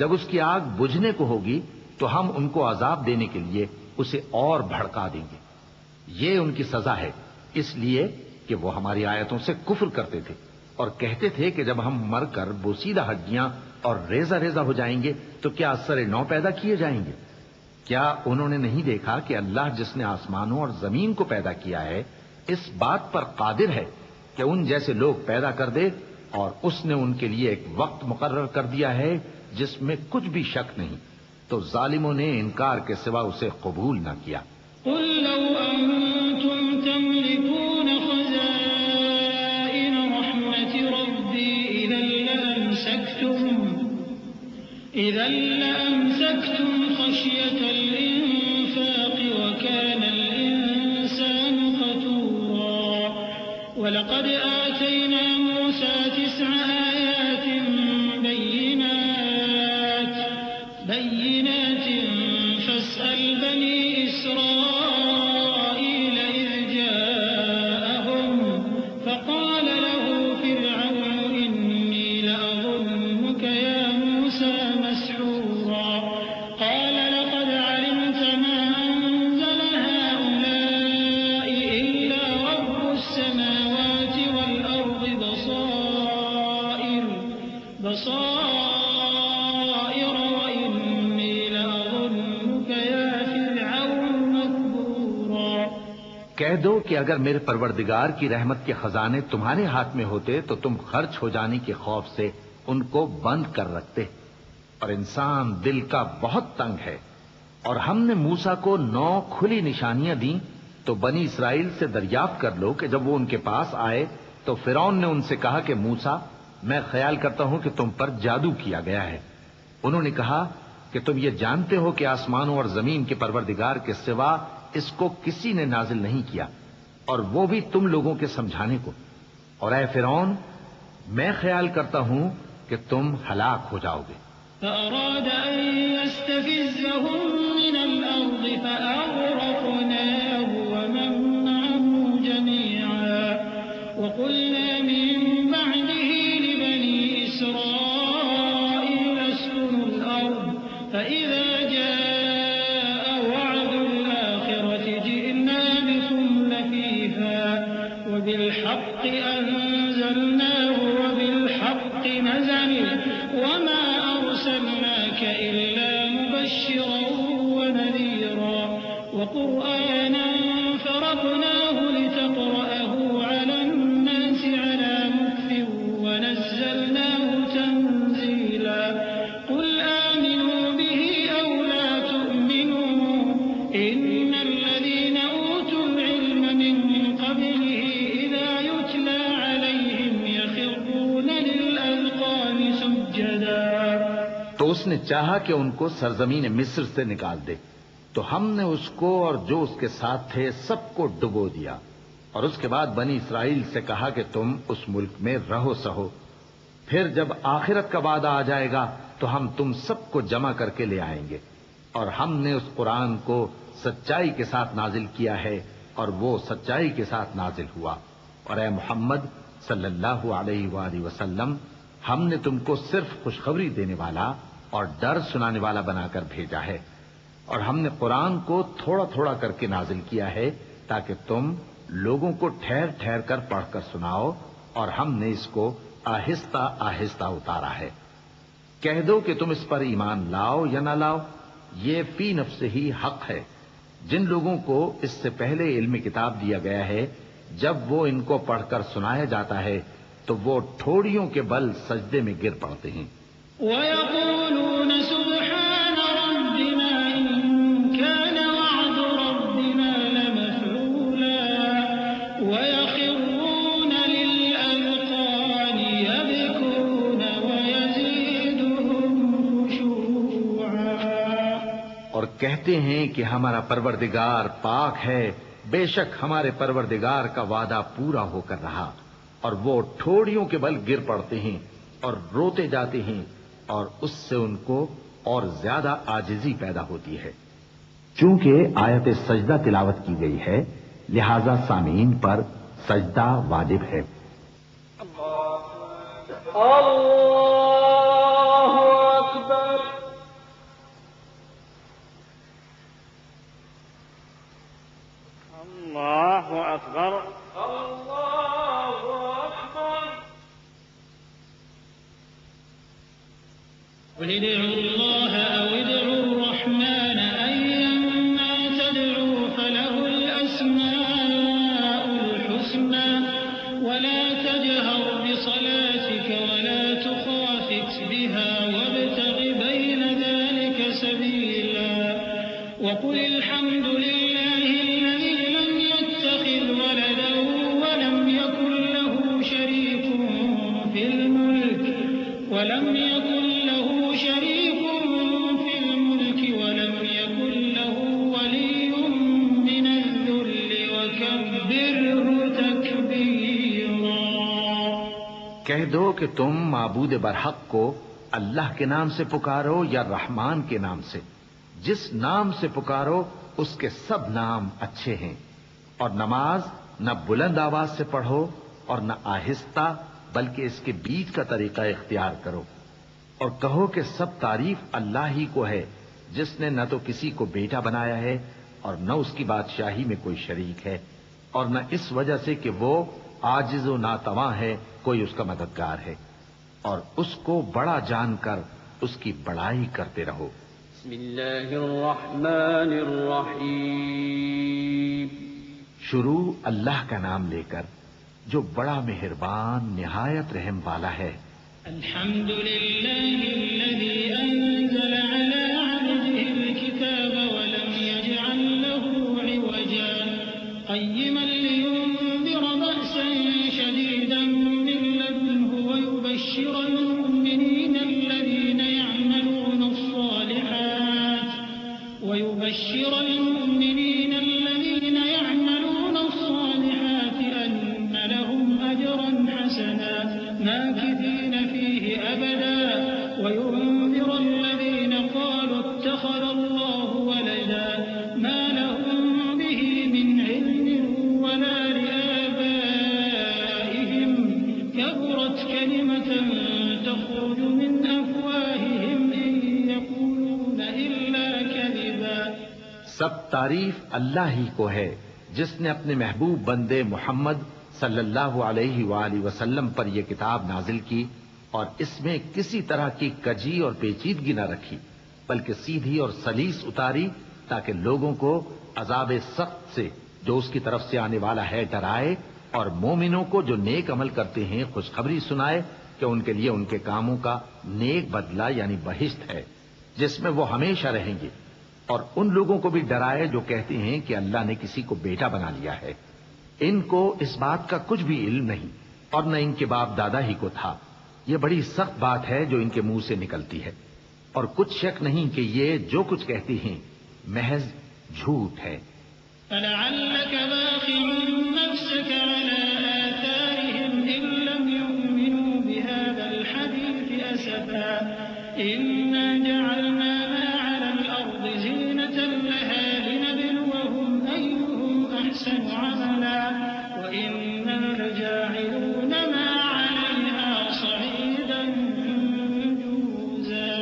جب اس کی آگ بجھنے کو ہوگی تو ہم ان کو عذاب دینے کے لیے اسے اور بھڑکا دیں گے۔ یہ ان کی سزا ہے، اس لیے کہ وہ ہماری آیتوں سے کفر کرتے تھے اور کہتے تھے کہ جب ہم مر کر بوسیدہ ہڈیاں اور ریزہ ریزہ ہو جائیں گے تو کیا اثر نو پیدا کیے جائیں گے؟ کیا انہوں نے نہیں دیکھا کہ اللہ جس نے آسمانوں اور زمین کو پیدا کیا ہے اس بات پر قادر ہے کہ ان جیسے لوگ پیدا کر دے، اور اس نے ان کے لیے ایک وقت مقرر کر دیا ہے جس میں کچھ بھی شک نہیں، تو ظالموں نے انکار کے سوا اسے قبول نہ کیا۔ قل لو أنتم تملكون خزائن رحمة ربي إذا لأمسكتم خشية الإنفاق وكان الإنسان وَلَقَدْ آتَيْنَا مُوسَى 9 آيَاتٍ بَيِّنَاتٍ فَاسْأَلْ بَنِي إِسْرَائِيلَ إِذْ جَاءَهُمْ فَقَالَ لَهُ فِرْعَوْنُ إِنِّي لَأَظُنُّكَ يَا مُوسَى مَسْحُورًا قَالَ لَقَدْ عَلِمْتَ مَا أَنزَلَ هَٰؤُلَاءِ إِلَّا رَبُّ السَّمَاوَاتِ وَالْأَرْضِ بَصَائِرَ وَإِنِّي لَأَظُنُّكَ يَا فِرْعَوْنُ مَثْبُورًا۔ کہہ دو کہ اگر میرے پروردگار کی رحمت کے خزانے تمہارے ہاتھ میں ہوتے تو تم خرچ ہو جانے کے خوف سے ان کو بند کر رکھتے، اور انسان دل کا بہت تنگ ہے۔ اور ہم نے موسیٰ کو 9 کھلی نشانیاں دیں، تو بنی اسرائیل سے دریافت کر لو کہ جب وہ ان کے پاس آئے تو فرعون نے ان سے کہا کہ موسیٰ، میں خیال کرتا ہوں کہ تم پر جادو کیا گیا ہے۔ انہوں نے کہا کہ تم یہ جانتے ہو کہ آسمانوں اور زمین کے پروردگار کے سوا اس کو کسی نے نازل نہیں کیا، اور وہ بھی تم لوگوں کے سمجھانے کو، اور اے فرعون، میں خیال کرتا ہوں کہ تم ہلاک ہو جاؤ گے۔ فأراد أن يستفزهم من الأرض فأغرقناه ومن معه جميعا وقلنا من بعده لبني إسرائيل اسكنوا الأرض فإذا جاء وعد الآخرة جئنا بكم لفيفا وبالحق أنزلناه وبالحق نزل وما أرسلناك إلا مبشرا ونذيرا وقرآنا فرقناه لتقرأه على الناس على مكث ونزلناه تنزيلا قل آمنوا به أو لا تؤمنوا إن الذين أوتوا العلم من قبله إذا يتلى عليهم يخرون للأذقان سجدا۔ تو اس نے چاہا کہ ان کو سرزمین مصر سے نکال دے، تو ہم نے اس کو اور جو اس کے ساتھ تھے سب کو ڈبو دیا، اور اس کے بعد بنی اسرائیل سے کہا کہ تم اس ملک میں رہو سہو، پھر جب آخرت کا وعدہ آ جائے گا تو ہم تم سب کو جمع کر کے لے آئیں گے۔ اور ہم نے اس قرآن کو سچائی کے ساتھ نازل کیا ہے، اور وہ سچائی کے ساتھ نازل ہوا۔ اور اے محمد صلی اللہ علیہ وآلہ وسلم، ہم نے تم کو صرف خوشخبری دینے والا اور ڈر سنانے والا بنا کر بھیجا ہے، اور ہم نے قرآن کو تھوڑا تھوڑا کر کے نازل کیا ہے تاکہ تم لوگوں کو ٹھہر ٹھہر کر پڑھ کر سناؤ، اور ہم نے اس کو آہستہ آہستہ اتارا ہے۔ کہہ دو کہ تم اس پر ایمان لاؤ یا نہ لاؤ، یہ فی نفس ہی حق ہے۔ جن لوگوں کو اس سے پہلے علم کتاب دیا گیا ہے، جب وہ ان کو پڑھ کر سنایا جاتا ہے تو وہ ٹھوڑیوں کے بل سجدے میں گر پڑتے ہیں۔ وَيَقُولُونَ سُبْحَانَ رَبِّنَا إِن كَانَ وَعْدُ رَبِّنَا لَمَفْعُولًا وَيَخِرُّونَ لِلْأَذْقَانِ يَبْكُونَ وَيَزِيدُهُمْ خُشُوعًا۔ اور کہتے ہیں کہ ہمارا پروردگار پاک ہے، بے شک ہمارے پروردگار کا وعدہ پورا ہو کر رہا، اور وہ ٹھوڑیوں کے بل گر پڑتے ہیں اور روتے جاتے ہیں، اور اس سے ان کو اور زیادہ عاجزی پیدا ہوتی ہے۔ چونکہ آیت سجدہ تلاوت کی گئی ہے، لہذا سامعین پر سجدہ واجب ہے۔ اللہ اکبر، اللہ اکبر۔ قل ادعوا الله أو ادعوا الرحمن أيما تدعوا فله الأسماء الحسنى ولا تجهر بصلاتك ولا تخافت بها وابتغ بين ذلك سبيلا وقل الحمد لله الذي لم يتخذ ولدا ولم يكن له شريك في الملك ولم يكن له شريك في الملك ولم يكن له ولي من الذل وكبره تكبيرا۔ کہہ دو کہ تم معبود برحق کو اللہ کے نام سے پکارو یا رحمان کے نام سے، جس نام سے پکارو اس کے سب نام اچھے ہیں، اور نماز نہ بلند آواز سے پڑھو اور نہ آہستہ، بلکہ اس کے بیچ کا طریقہ اختیار کرو، اور کہو کہ سب تعریف اللہ ہی کو ہے، جس نے نہ تو کسی کو بیٹا بنایا ہے اور نہ اس کی بادشاہی میں کوئی شریک ہے، اور نہ اس وجہ سے کہ وہ عاجز و ناتواں ہے کوئی اس کا مددگار ہے، اور اس کو بڑا جان کر اس کی بڑائی کرتے رہو۔ بسم اللہ الرحمن الرحیم۔ شروع اللہ کا نام لے کر جو بڑا مہربان نہایت رحم والا ہے۔ الحمد لله الذي أنزل على عبده الكتاب ولم يجعل له عوجا قيما لينذر بأسا شديدا من لدنه ويبشر المؤمنين الذين يعملون الصالحات أن لهم أجرا حسنا ماكثين فيه أبدا وينذر الذين قالوا اتخذ الله ولدا ما لهم به من علم ولا لآبائهم كبرت كلمة تخرج من أفواههم إن يقولون إلا كذبا۔ سب تعریف اللہ ہی کو ہے جس نے اپنے محبوب بندے محمد صلی اللہ علیہ وآلہ وسلم پر یہ کتاب نازل کی اور اس میں کسی طرح کی کجی اور پیچیدگی نہ رکھی، بلکہ سیدھی اور سلیس اتاری تاکہ لوگوں کو عذاب سخت سے جو اس کی طرف سے آنے والا ہے ڈرائے، اور مومنوں کو جو نیک عمل کرتے ہیں خوشخبری سنائے کہ ان کے لیے ان کے کاموں کا نیک بدلہ یعنی بہشت ہے جس میں وہ ہمیشہ رہیں گے، اور ان لوگوں کو بھی ڈرائے جو کہتے ہیں کہ اللہ نے کسی کو بیٹا بنا لیا ہے۔ ان کو اس بات کا کچھ بھی علم نہیں اور نہ ان کے باپ دادا ہی کو تھا۔ یہ بڑی سخت بات ہے جو ان کے منہ سے نکلتی ہے، اور کچھ شک نہیں کہ یہ جو کچھ کہتی ہیں محض جھوٹ ہے۔ فلعلك باخع نفسك على آثارهم إن لم يؤمنوا بهذا الحديث أسفا إنا جعلنا ما على الأرض زينة لها لنبلوهم أيهم أحسن عملا وإنا لجاعلون ما عليها صعيدا جرزا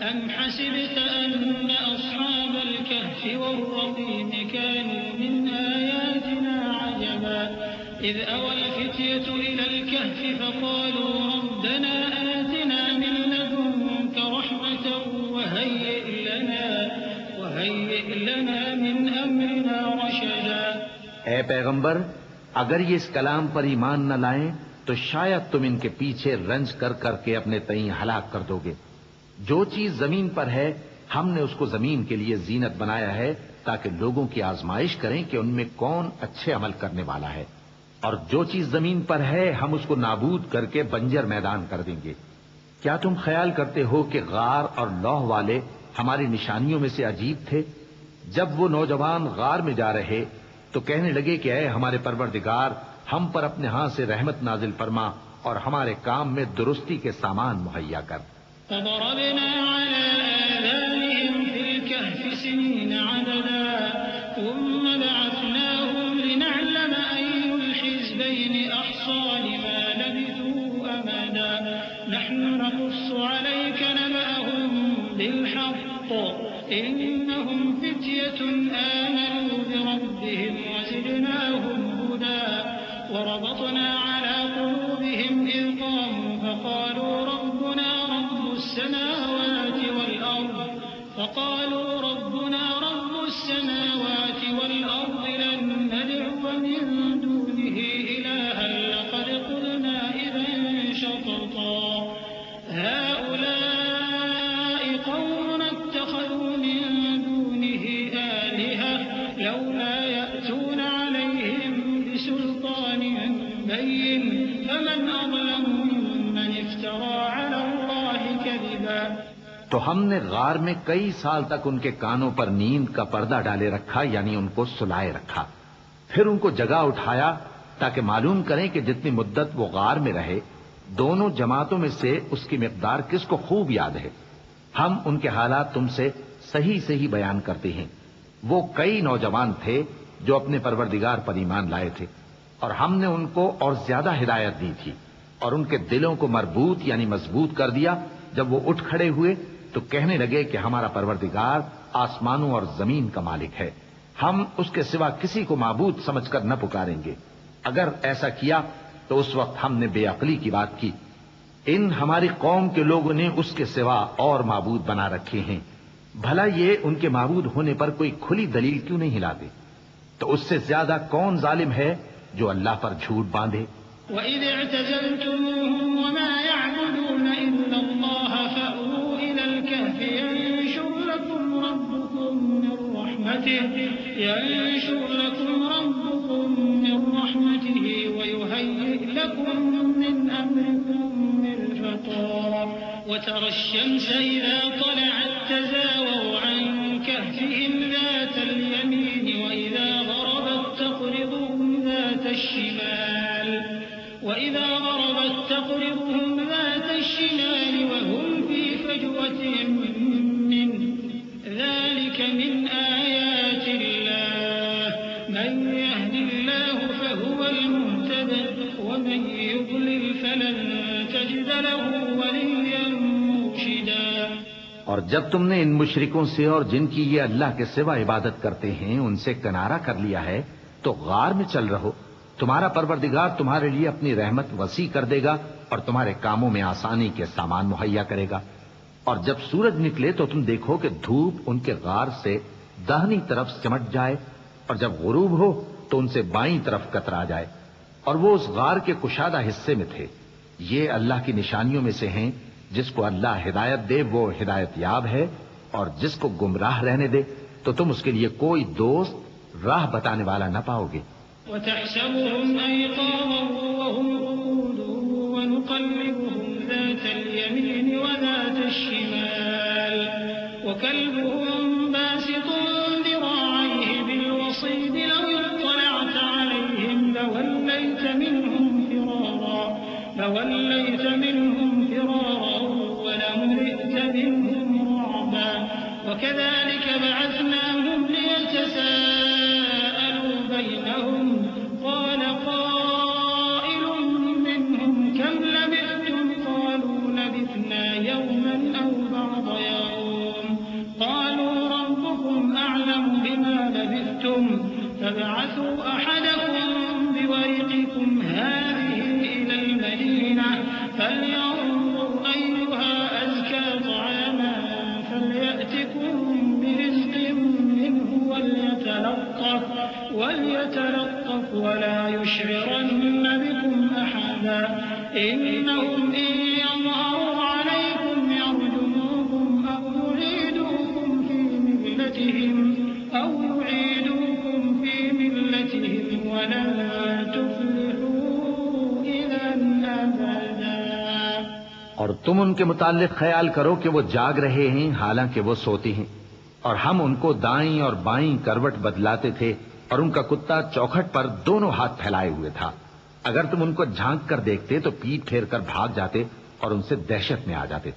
أم حسبت أن أصحاب الكهف والرقيم كانوا من آياتنا عجبا إذ أوى الفتية إلى الكهف فقالوا ربنا آتنا من لدنك رحمة وهيئ لنا من أمرنا رشدا۔ اے پیغمبر، اگر یہ اس کلام پر ایمان نہ لائیں تو شاید تم ان کے پیچھے رنج کر کر کے اپنے تئیں ہلاک کر دو گے۔ جو چیز زمین پر ہے ہم نے اس کو زمین کے لیے زینت بنایا ہے تاکہ لوگوں کی آزمائش کریں کہ ان میں کون اچھے عمل کرنے والا ہے، اور جو چیز زمین پر ہے ہم اس کو نابود کر کے بنجر میدان کر دیں گے۔ کیا تم خیال کرتے ہو کہ غار اور لوح والے ہماری نشانیوں میں سے عجیب تھے؟ جب وہ نوجوان غار میں جا رہے تو کہنے لگے کہ اے ہمارے پروردگار، ہم پر اپنے ہاں سے رحمت نازل فرما اور ہمارے کام میں درستی کے سامان مہیا کر۔ فضربنا على آذانهم في الكهف سنين عددا ثم بعثناهم لنعلم أي الحزبين أحصى لما لبثوا أمدا نحن نقص عليك نبأهم بالحق إنهم فتية آمنوا بربهم وزدناهم هدى وربطنا على قلوبهم إذ قاموا فقالوا ربنا رب السماوات والأرض لن ندعو من دونه إلها لقد قلنا إذا شططا هؤلاء قوم اتخذوا من دونه آلهة لولا يأتون عليهم بسلطان بين فمن أظلم ممن افترى على الله كذبا۔ تو ہم نے غار میں کئی سال تک ان کے کانوں پر نیند کا پردہ ڈالے رکھا، یعنی ان کو سلائے رکھا، پھر ان کو جگا اٹھایا تاکہ معلوم کریں کہ جتنی مدت وہ غار میں رہے دونوں جماعتوں میں سے اس کی مقدار کس کو خوب یاد ہے؟ ہم ان کے حالات تم سے صحیح بیان کرتے ہیں۔ وہ کئی نوجوان تھے جو اپنے پروردگار پر ایمان لائے تھے، اور ہم نے ان کو اور زیادہ ہدایت دی تھی، اور ان کے دلوں کو مربوط یعنی مضبوط کر دیا۔ جب وہ اٹھ کھڑے ہوئے تو کہنے لگے کہ ہمارا پروردگار آسمانوں اور زمین کا مالک ہے، ہم اس کے سوا کسی کو معبود سمجھ کر نہ پکاریں گے۔ اگر ایسا کیا تو اس وقت ہم نے بے عقلی کی بات کی۔ ان ہماری قوم کے لوگوں نے اس کے سوا اور معبود بنا رکھے ہیں، بھلا یہ ان کے معبود ہونے پر کوئی کھلی دلیل کیوں نہیں ہلاتے؟ تو اس سے زیادہ کون ظالم ہے جو اللہ پر جھوٹ باندھے؟ وَإِذِ اعْتَزَلْتُمُوهُمْ وَمَا يَعْبُدُونَ إِلَّا اللَّهَ فَأْوُوا إِلَى الْكَهْفِ يَنشُرْ لَكُمْ رَبُّكُم مِّن رَّحْمَتِهِ وَيُهَيِّئْ لَكُم مِّنْ أَمْرِكُم مِّرْفَقًا وَتَرَى الشَّمْسَ إِذَا طَلَعَت تَّزَاوَرُ عَن كَهْفِهِمْ ذَاتَ الْيَمِينِ وَإِذَا غَرَبَت تَّقْرِضُهُمْ ذَاتَ الشِّمَالِ وَهُمْ فِي فَجْوَةٍ مِّنْهُ ذَلِكَ مِنْ آيَاتِ اللَّهِ مَن يَهْدِ اللَّهُ فَهُوَ الْمُهْتَدِ وَمَن يُضْلِلْ فَلَن تَجِدَ لَهُ وَلِيًّا مُّرْشِدًا۔ اور جب تم نے ان مشرکوں سے اور جن کی یہ اللہ کے سوا عبادت کرتے ہیں ان سے کنارہ کر لیا ہے تو غار میں چل رہو، تمہارا پروردگار تمہارے لیے اپنی رحمت وسیع کر دے گا اور تمہارے کاموں میں آسانی کے سامان مہیا کرے گا۔ اور جب سورج نکلے تو تم دیکھو کہ دھوپ ان کے غار سے داہنی طرف سمٹ جائے، اور جب غروب ہو تو ان سے بائیں طرف کترا جائے، اور وہ اس غار کے کشادہ حصے میں تھے۔ یہ اللہ کی نشانیوں میں سے ہیں، جس کو اللہ ہدایت دے وہ ہدایت یاب ہے، اور جس کو گمراہ رہنے دے تو تم اس کے لیے کوئی دوست راہ بتانے والا نہ پاؤ گے۔ وَتَحْسَبُهُمْ أَيْقَاظًا وَهُمْ قُعُودٌ وَنُقَلِّبُهُمْ ذَاتَ الْيَمِينِ وَذَاتَ الشِّمَالِ وَكَلْبُهُم بَاسِطٌ ذِرَاعَيْهِ بِالْوَصِيدِ لَوِ اطَّلَعْتَ عَلَيْهِمْ لَوَلَّيْتَ مِنْهُمْ فِرَارًا وَلَمُلِئْتَ مِنْهُمْ رُعْبًا وَكَذَلِكَ بَعَثْنَاهُمْ لِيَتَسَاءَلُوا بَيْنَهُمْ قَالَ قَائِلٌ مِّنْهُمْ كَمْ لَبِثْتُمْ قَالُوا لَبِثْنَا يَوْمًا أَوْ بَعْضَ يَوْمٍ قَالُوا رَبُّكُمْ أَعْلَمُ بِمَا لَبِثْتُمْ فَابْعَثُوا أَحَدَكُم بِوَرِقِكُمْ هَٰذِهِ إِلَى الْمَدِينَةِ فَلْيَنظُرْ أَيُّهَا أَزْكَىٰ طَعَامًا فَلْيَأْتِكُم بِرِزْقٍ مِّنْهُ وَلْيَتَلَطَّفْ وَلَا يُشْعِرَنَّ بِكُمْ أَحَدًا إِنَّهُمْ إِن يَظْهَرُوا عَلَيْكُمْ يَرْجُمُوكُمْ أَوْ يُعِيدُوكُمْ فِي مِلَّتِهِمْ وَلَن تُفْلِحُوا إِذًا أَبَدًا۔ اور تم ان کے متعلق خیال کرو کہ وہ جاگ رہے ہیں حالانکہ وہ سوتے ہیں، اور ہم ان کو دائیں اور بائیں کروٹ بدلاتے تھے، اور ان کا کتا چوکھٹ پر دونوں ہاتھ پھیلائے ہوئے تھا۔ اگر تم ان کو جھانک کر دیکھتے تو پیٹ پھیر کر بھاگ جاتے اور ان سے دہشت میں آ جاتے۔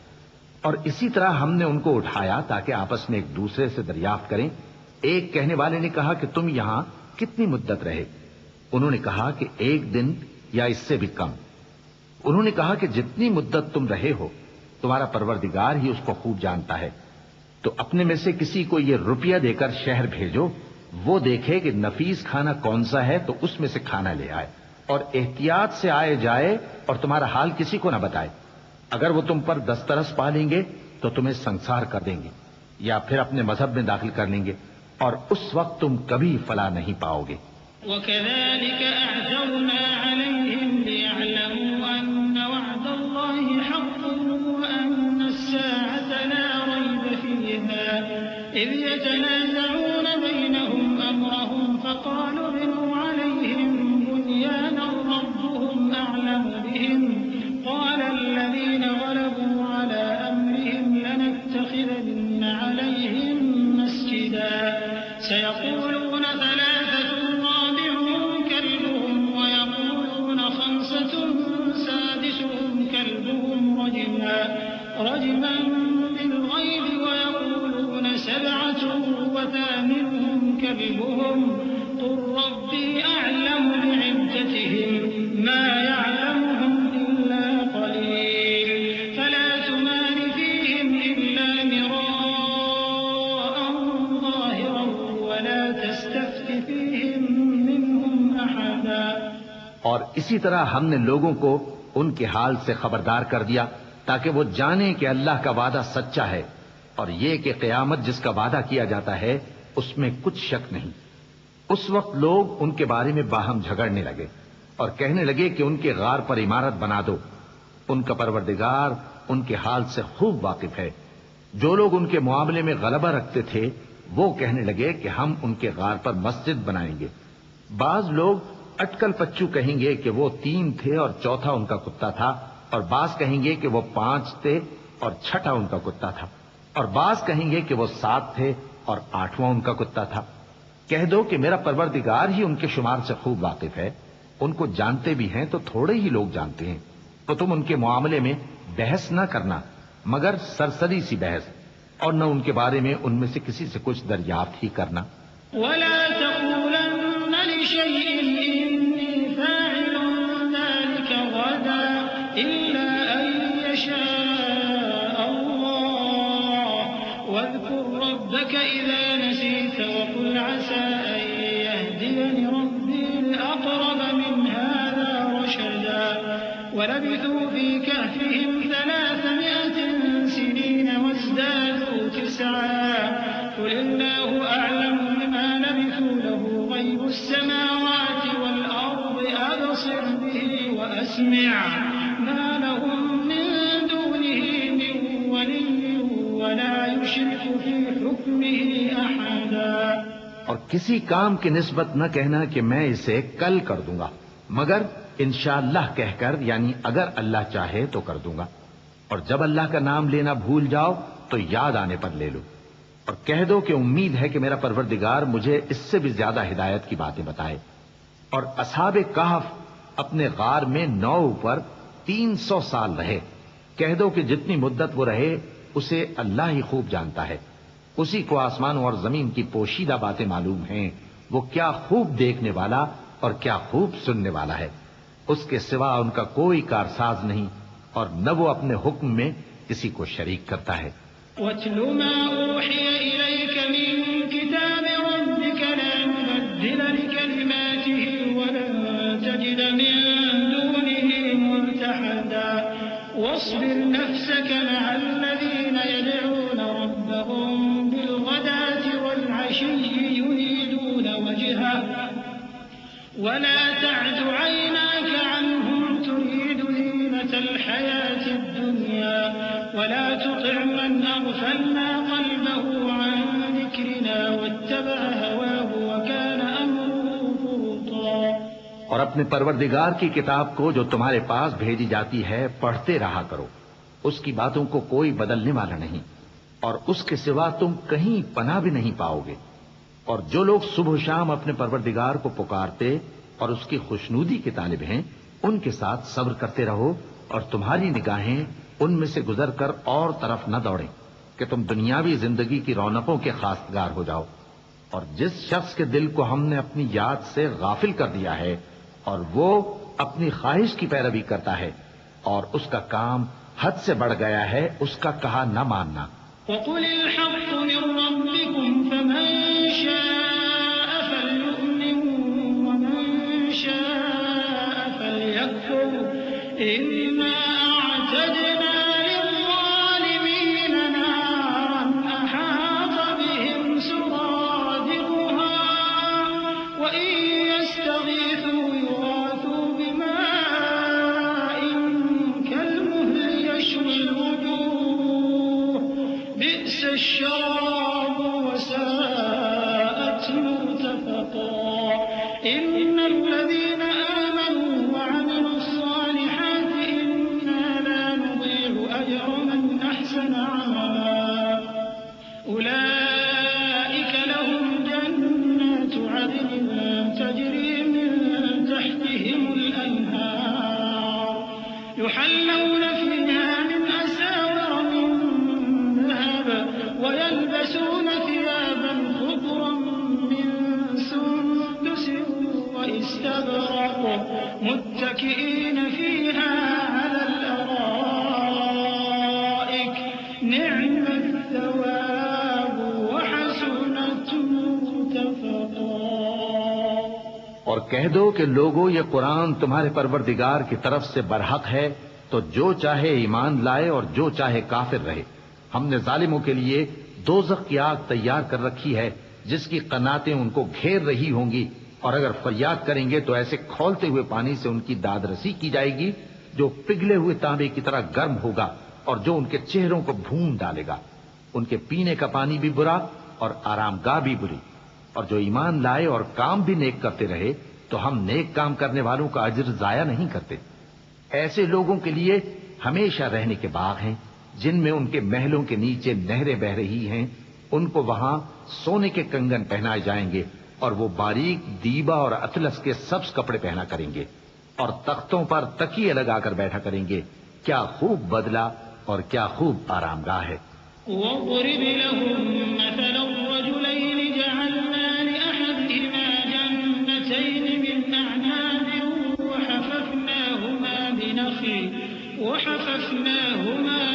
اور اسی طرح ہم نے ان کو اٹھایا تاکہ آپس میں ایک دوسرے سے دریافت کریں۔ ایک کہنے والے نے کہا کہ تم یہاں کتنی مدت رہے؟ انہوں نے کہا کہ 1 دن یا اس سے بھی کم۔ انہوں نے کہا کہ جتنی مدت تم رہے ہو تمہارا پروردگار ہی اس کو خوب جانتا ہے، تو اپنے میں سے کسی کو یہ روپیہ دے کر شہر بھیجو، وہ دیکھے کہ نفیس کھانا کون سا ہے تو اس میں سے کھانا لے آئے، اور احتیاط سے آئے جائے اور تمہارا حال کسی کو نہ بتائے۔ اگر وہ تم پر دسترس پا لیں گے تو تمہیں سنسار کر دیں گے یا پھر اپنے مذہب میں داخل کر لیں گے، اور اس وقت تم کبھی فلاح نہیں پاؤ گے۔ وَكَذَلِكَ أَعْثَرْنَا عَلَيْهِمْ لِيَعْلَمُوا أَنَّ وَعْدَ اللَّهِ حَقٌّ وَأَنَّ السَّاعَةَ لَا رَيْبَ فِيهَا إِذْ يَتَنَازَعُونَ بَيْنَهُمْ أَمْرَهُمْ فَقَالُوا ابْنُوا عَلَيْهِم بُنْيَانًا رَّبُّهُمْ أَعْلَمُ بِهِمْ قَالَ الَّذِينَ غَلَبُوا عَلَىٰ أَمْرِهِمْ لَنَتَّخِذَنَّ عَلَيْهِم مَّسْجِدًا سَيَقُولُونَ ثَلَاثَةٌ رَّابِعُهُمْ كَلْبُهُمْ وَيَقُولُونَ خَمْسَةٌ سَادِسُهُمْ رجما بالغيب ويقولون 7 وثامنهم كلبهم قل ربي أعلم بعدتهم ما يعلمهم إلا قليل فلا تمار فيهم إلا مراء ظاهرا ولا تستفت فيهم منهم أحدا. اور اسی طرح ہم نے لوگوں کو ان کے حال سے خبردار کر دیا تاکہ وہ جانیں کہ اللہ کا وعدہ سچا ہے اور یہ کہ قیامت جس کا وعدہ کیا جاتا ہے اس میں کچھ شک نہیں. اس وقت لوگ ان کے بارے میں باہم جھگڑنے لگے اور کہنے لگے کہ ان کے غار پر عمارت بنا دو. ان کا پروردگار ان کے حال سے خوب واقف ہے. جو لوگ ان کے معاملے میں غلبہ رکھتے تھے وہ کہنے لگے کہ ہم ان کے غار پر مسجد بنائیں گے. بعض لوگ اٹکل پچو کہیں گے کہ وہ 3 تھے اور چوتھا ان کا کتا تھا، اور بعض کہیں گے کہ وہ 5 تھے اور چھٹا ان کا کتا تھا، اور بعض کہیں گے کہ وہ 7 تھے اور 8واں ان کا کتا تھا. کہہ دو کہ میرا پروردگار ہی ان کے شمار سے خوب واقف ہے. ان کو جانتے بھی ہیں تو تھوڑے ہی لوگ جانتے ہیں. تو تم ان کے معاملے میں بحث نہ کرنا مگر سرسری سی بحث، اور نہ ان کے بارے میں ان میں سے کسی سے کچھ دریافت ہی کرنا. ولا تقولن لشيء إني فاعل ذلك غدا إلا أن يشاء الله واذكر ربك إذا نسيت وقل عسى أن يهديني ربي لأقرب من هذا رشدا. ولبثوا في كهفهم 300 سنين وازدادوا 9 قل الله أعلم بما لبثوا له غيب السماوات والأرض أبصر به وأسمع ما لهم من دونه من ولي ولا يشرك في حكمه أحدا. اور کسی کام کی نسبت نہ کہنا کہ میں اسے کل کر دوں گا مگر انشاءاللہ کہہ کر، یعنی اگر اللہ چاہے تو کر دوں گا. اور جب اللہ کا نام لینا بھول جاؤ تو یاد آنے پر لے لو. اور کہہ دو کہ امید ہے کہ میرا پروردگار مجھے اس سے بھی زیادہ ہدایت کی باتیں بتائے. اور اصحاب کہف اپنے غار میں 9 پر 300 سال رہے. کہہ دو کہ جتنی مدت وہ رہے اسے اللہ ہی خوب جانتا ہے. اسی کو آسمانوں اور زمین کی پوشیدہ باتیں معلوم ہیں. وہ کیا خوب دیکھنے والا اور کیا خوب سننے والا ہے. اس کے سوا ان کا کوئی کارساز نہیں اور نہ وہ اپنے حکم میں کسی کو شریک کرتا ہے. وَاتْلُ مَا أُوحِيَ إِلَيْكَ مِن كِتَابِ رَبِّكَ لَا مُبَدِّلَ لِكَلِمَاتِهِ وَلَن تَجِدَ مِن دُونِهِ مُلْتَحَدًا. وَاصْبِرْ نَفْسَكَ مَعَ الَّذِينَ يَدْعُونَ رَبَّهُم بِالْغَدَاةِ وَالْعَشِيِّ يُرِيدُونَ وَجْهَهُ وَلَا تَعْدُ عَيْنَاكَ عَنْهُمْ تُرِيدُ زِينَةَ الْحَيَاةِ الدُّنْيَا وَلَا تُطِعْ مَنْ أَغْفَلْنَا قَلْبَهُ عَنْ ذِكْرِنَا وَاتَّبَعَ هَوَاهُ وَكَانَ أَمْرُهُ فُرُطًا. اور اپنے پروردگار کی کتاب کو جو تمہارے پاس بھیجی جاتی ہے پڑھتے رہا کرو. اس کی باتوں کو کوئی بدلنے والا نہیں اور اس کے سوا تم کہیں پناہ بھی نہیں پاؤ گے. اور جو لوگ صبح و شام اپنے پروردگار کو پکارتے اور اس کی خوشنودی کے طالب ہیں ان کے ساتھ صبر کرتے رہو اور تمہاری نگاہیں ان میں سے گزر کر اور طرف نہ دوڑیں کہ تم دنیاوی زندگی کی رونقوں کے خواستگار ہو جاؤ. اور جس شخص کے دل کو ہم نے اپنی یاد سے غافل کر دیا ہے اور وہ اپنی خواہش کی پیروی کرتا ہے اور اس کا کام حد سے بڑھ گیا ہے، اس کا کہا نہ ماننا. وَقُلِ الْحَقُّ مِن رَّبِّكُمْ فَمَن شَاءَ فَلْيُؤْمِن وَمَن شَاءَ فَلْيَكْفُرْ إِنَّا أَعْتَدْنَا لِلظَّالِمِينَ نَارًا أَحَاطَ بِهِمْ سُرَادِقُهَا وَإِن يَسْتَغِيثُوا يُغَاثُوا بِمَاءٍ كَالْمُهْلِ يَشْوِي الْوُجُوهَ بِئْسَ الشَّرَابُ وَسَاءَتْ مُرْتَفَقًا. إِنَّ الَّذِينَ آمَنُوا وَعَمِلُوا الصَّالِحَاتِ إِنَّا لَا نُضِيعُ أَجْرَ مَنْ أَحْسَنَ عَمَلًا. أُولَئِكَ لَهُمْ جَنَّاتُ عَدْنٍ تَجْرِي مِن تَحْتِهِمُ الْأَنْهَارُ يُحَلَّوْنَ فِيهَا مِنْ أَسَاوِرَ نعم الثواب وحسنت مرتفقا۔ اور کہہ دو کہ لوگو یہ قرآن تمہارے پروردگار کی طرف سے برحق ہے، تو جو چاہے ایمان لائے اور جو چاہے کافر رہے۔ ہم نے ظالموں کے لیے دوزخ کی آگ تیار کر رکھی ہے جس کی قناتیں ان کو گھیر رہی ہوں گی، اور اگر فریاد کریں گے تو ایسے کھولتے ہوئے پانی سے ان کی داد رسی کی جائے گی جو پگھلے ہوئے تانبے کی طرح گرم ہوگا اور جو ان کے چہروں کو بھون ڈالے گا۔ ان کے پینے کا پانی بھی برا اور آرام گاہ بھی بری۔ اور جو ایمان لائے اور کام بھی نیک کرتے رہے تو ہم نیک کام کرنے والوں کا اجر ضائع نہیں کرتے۔ ایسے لوگوں کے لیے ہمیشہ رہنے کے باغ ہیں جن میں ان کے محلوں کے نیچے نہریں بہ رہی ہیں، ان کو وہاں سونے کے کنگن پہنائے جائیں گے اور وہ باریک دیبا اور اطلس کے سبز کپڑے پہنا کریں گے اور تختوں پر تکیے لگا کر بیٹھا کریں گے۔ کیا خوب بدلہ اور کیا خوب آرام گاہ ہے۔ واضرب لهم مثل الرجلين جعلنا لأحدهما جنتين من أعناب وحففناهما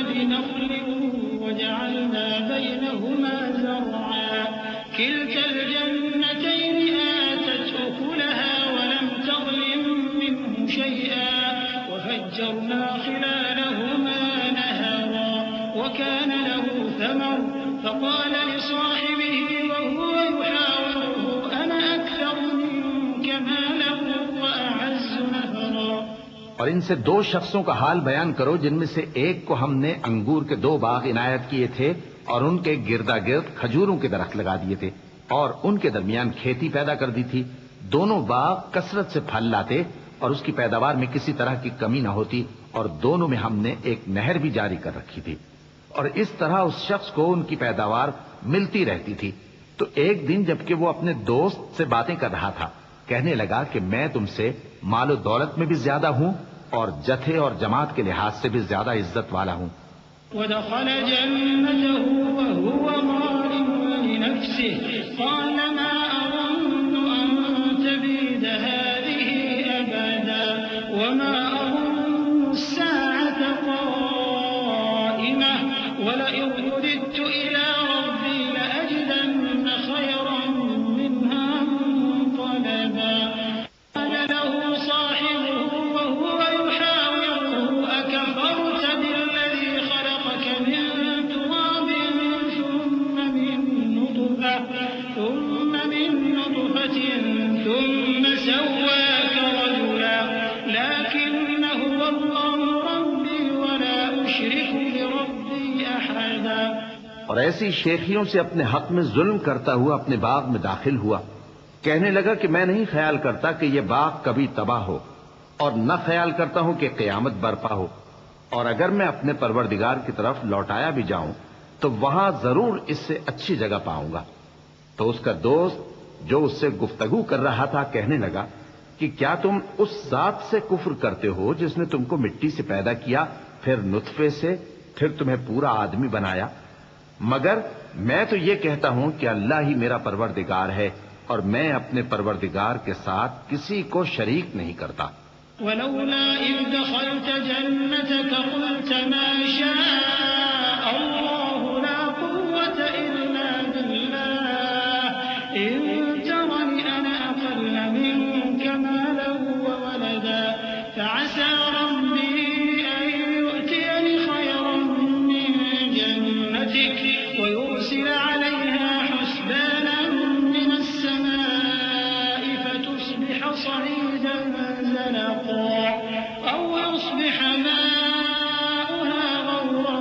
بنخل وجعلنا بينهما زرعا كلتا الجنتين آتت أكلها ولم تظلم منه شيئا وفجرنا خلالهما نهرا وكان له ثمر فقال لصاحبه وهو يحاوره أنا أكثر منك مالا وأعز نفرا۔ اور ان سے دو شخصوں کا حال بیان کرو جن میں سے ایک کو ہم نے انگور کے 2 باغ عنایت کیے تھے اور ان کے گردا گرد کھجوروں کے درخت لگا دیے تھے اور ان کے درمیان کھیتی پیدا کر دی تھی۔ دونوں باغ کثرت سے پھل لاتے اور اس کی پیداوار میں کسی طرح کی کمی نہ ہوتی، اور دونوں میں ہم نے ایک نہر بھی جاری کر رکھی تھی، اور اس طرح اس شخص کو ان کی پیداوار ملتی رہتی تھی۔ تو ایک دن جبکہ وہ اپنے دوست سے باتیں کر رہا تھا، کہنے لگا کہ میں تم سے مال و دولت میں بھی زیادہ ہوں اور جتھے اور جماعت کے لحاظ سے بھی زیادہ عزت والا ہوں۔ ودخل جنته وهو ظالم لنفسه قال ما أظن أن تبيد هذه أبدا وما أظن الساعة قائمة ولئن رددت إلى ربي لأجدن خيرا منها منقلبا قال له صاحبه وهو يحاوره أكفرت بالذي خلقك من تراب ثم من نطفة ثم سواك رجلا لكن هو الله ربي ولا أشرك بربي أحدا۔ اور ایسی شیخیوں سے اپنے حق میں ظلم کرتا ہوا اپنے باغ میں داخل ہوا، کہنے لگا کہ میں نہیں خیال کرتا کہ یہ باغ کبھی تباہ ہو، اور نہ خیال کرتا ہوں کہ قیامت برپا ہو، اور اگر میں اپنے پروردگار کی طرف لوٹایا بھی جاؤں تو وہاں ضرور اس سے اچھی جگہ پاؤں گا۔ تو اس کا دوست جو اس سے گفتگو کر رہا تھا کہنے لگا کہ کیا تم اس ذات سے کفر کرتے ہو جس نے تم کو مٹی سے پیدا کیا، پھر نطفے سے، پھر تمہیں پورا آدمی بنایا؟ مگر میں تو یہ کہتا ہوں کہ اللہ ہی میرا پروردگار ہے اور میں اپنے پروردگار کے ساتھ کسی کو شریک نہیں کرتا۔ ولولا إذ دخلت جنتك قلت ما شاء الله لا قوة إلا بالله إن ترني أنا أقل منك مالا وولدا فعسى ربي أن يؤتيني خيرا من جنتك ويرسل عليها حسبانا من السماء فتصبح صعيدا زلقا أو يصبح ماؤها غورا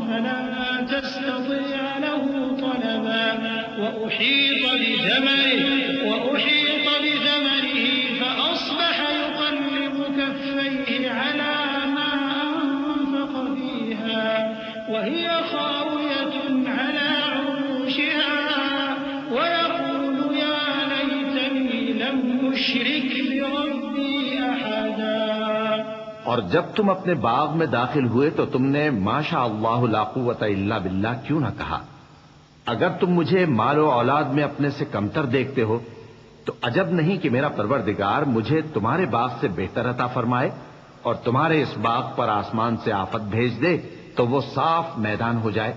فلن تستطيع له طلبا وأحيط بثمره فأصبح يقلب كفيه على ما أنفق فيها وهي خاوية على عروشها ويقول يا ليتني لم أشرك بربي أحدا۔ اور جب تم اپنے باغ میں داخل ہوئے تو تم نے ما شاء اللہ لا قوت الا باللہ کیوں نہ کہا؟ اگر تم مجھے مال و اولاد میں اپنے سے کمتر دیکھتے ہو تو عجب نہیں کہ میرا پروردگار مجھے تمہارے باغ سے بہتر عطا فرمائے اور تمہارے اس باغ پر آسمان سے آفت بھیج دے تو وہ صاف میدان ہو جائے،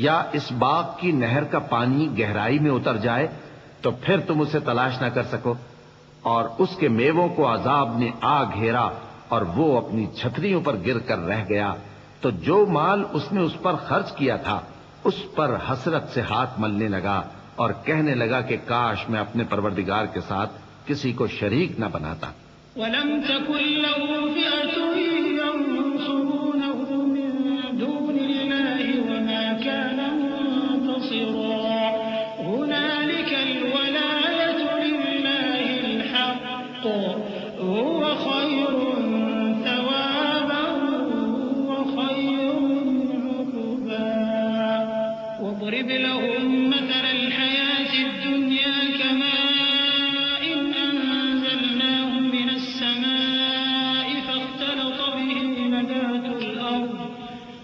یا اس باغ کی نہر کا پانی گہرائی میں اتر جائے تو پھر تم اسے تلاش نہ کر سکو، اور اس کے میووں کو عذاب نے آ گھیرا اور وہ اپنی چھتریوں پر گر کر رہ گیا، تو جو مال اس نے اس پر خرچ کیا تھا اس پر حسرت سے ہاتھ ملنے لگا اور کہنے لگا کہ کاش میں اپنے پروردگار کے ساتھ کسی کو شریک نہ بناتا۔ وَلَمْ تَكُنْ لَهُ فِئَةٌ يَنصُرُونَهُ مِن دُونِ اللَّهِ وَمَا كَانَ مُنتَصِرًا هُنَالِكَ الْوَلَايَةُ لِلَّهِ الْحَقِّ هُوَ خَيْرٌ ثَوَابًا وَخَيْرٌ عُقْبًا وَاضْرِبْ لَهُم مَّثَلَ الْحَيَاةِ الدُّنْيَا كَمَاءٍ أَنزَلْنَاهُ مِنَ السَّمَاءِ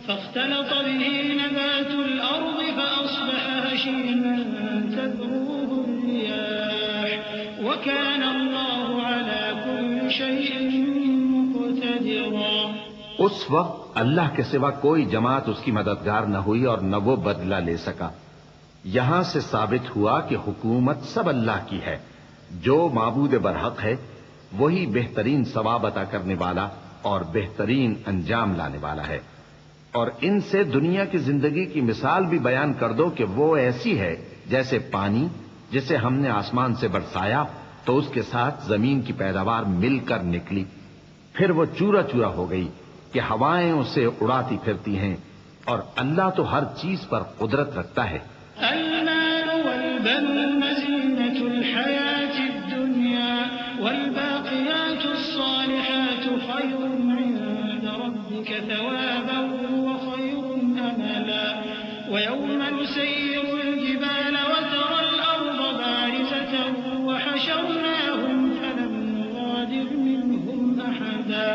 فاختلط به نبات الأرض فأصبح هشيما تذروه الرياح وكان الله على كل شيء مقتدرا۔ اس وقت اللہ کے سوا کوئی جماعت اس کی مددگار نہ ہوئی اور نہ وہ بدلہ لے سکا۔ یہاں سے ثابت ہوا کہ حکومت سب اللہ کی ہے، جو معبود برحق ہے وہی بہترین ثواب عطا کرنے والا اور بہترین انجام لانے والا ہے۔ اور ان سے دنیا کی زندگی کی مثال بھی بیان کر دو کہ وہ ایسی ہے جیسے پانی جسے ہم نے آسمان سے برسایا تو اس کے ساتھ زمین کی پیداوار مل کر نکلی، پھر وہ چورا چورا ہو گئی کہ ہوائیں اسے اڑاتی پھرتی ہیں، اور اللہ تو ہر چیز پر قدرت رکھتا ہے۔ المال والبنون زينة الحياة الدنيا والباقيات الصالحات خير عند ربك ثوابا وخير أملا ويوم نسير الجبال وترى الأرض بارزة وحشرناهم فلم نغادر منهم أحدا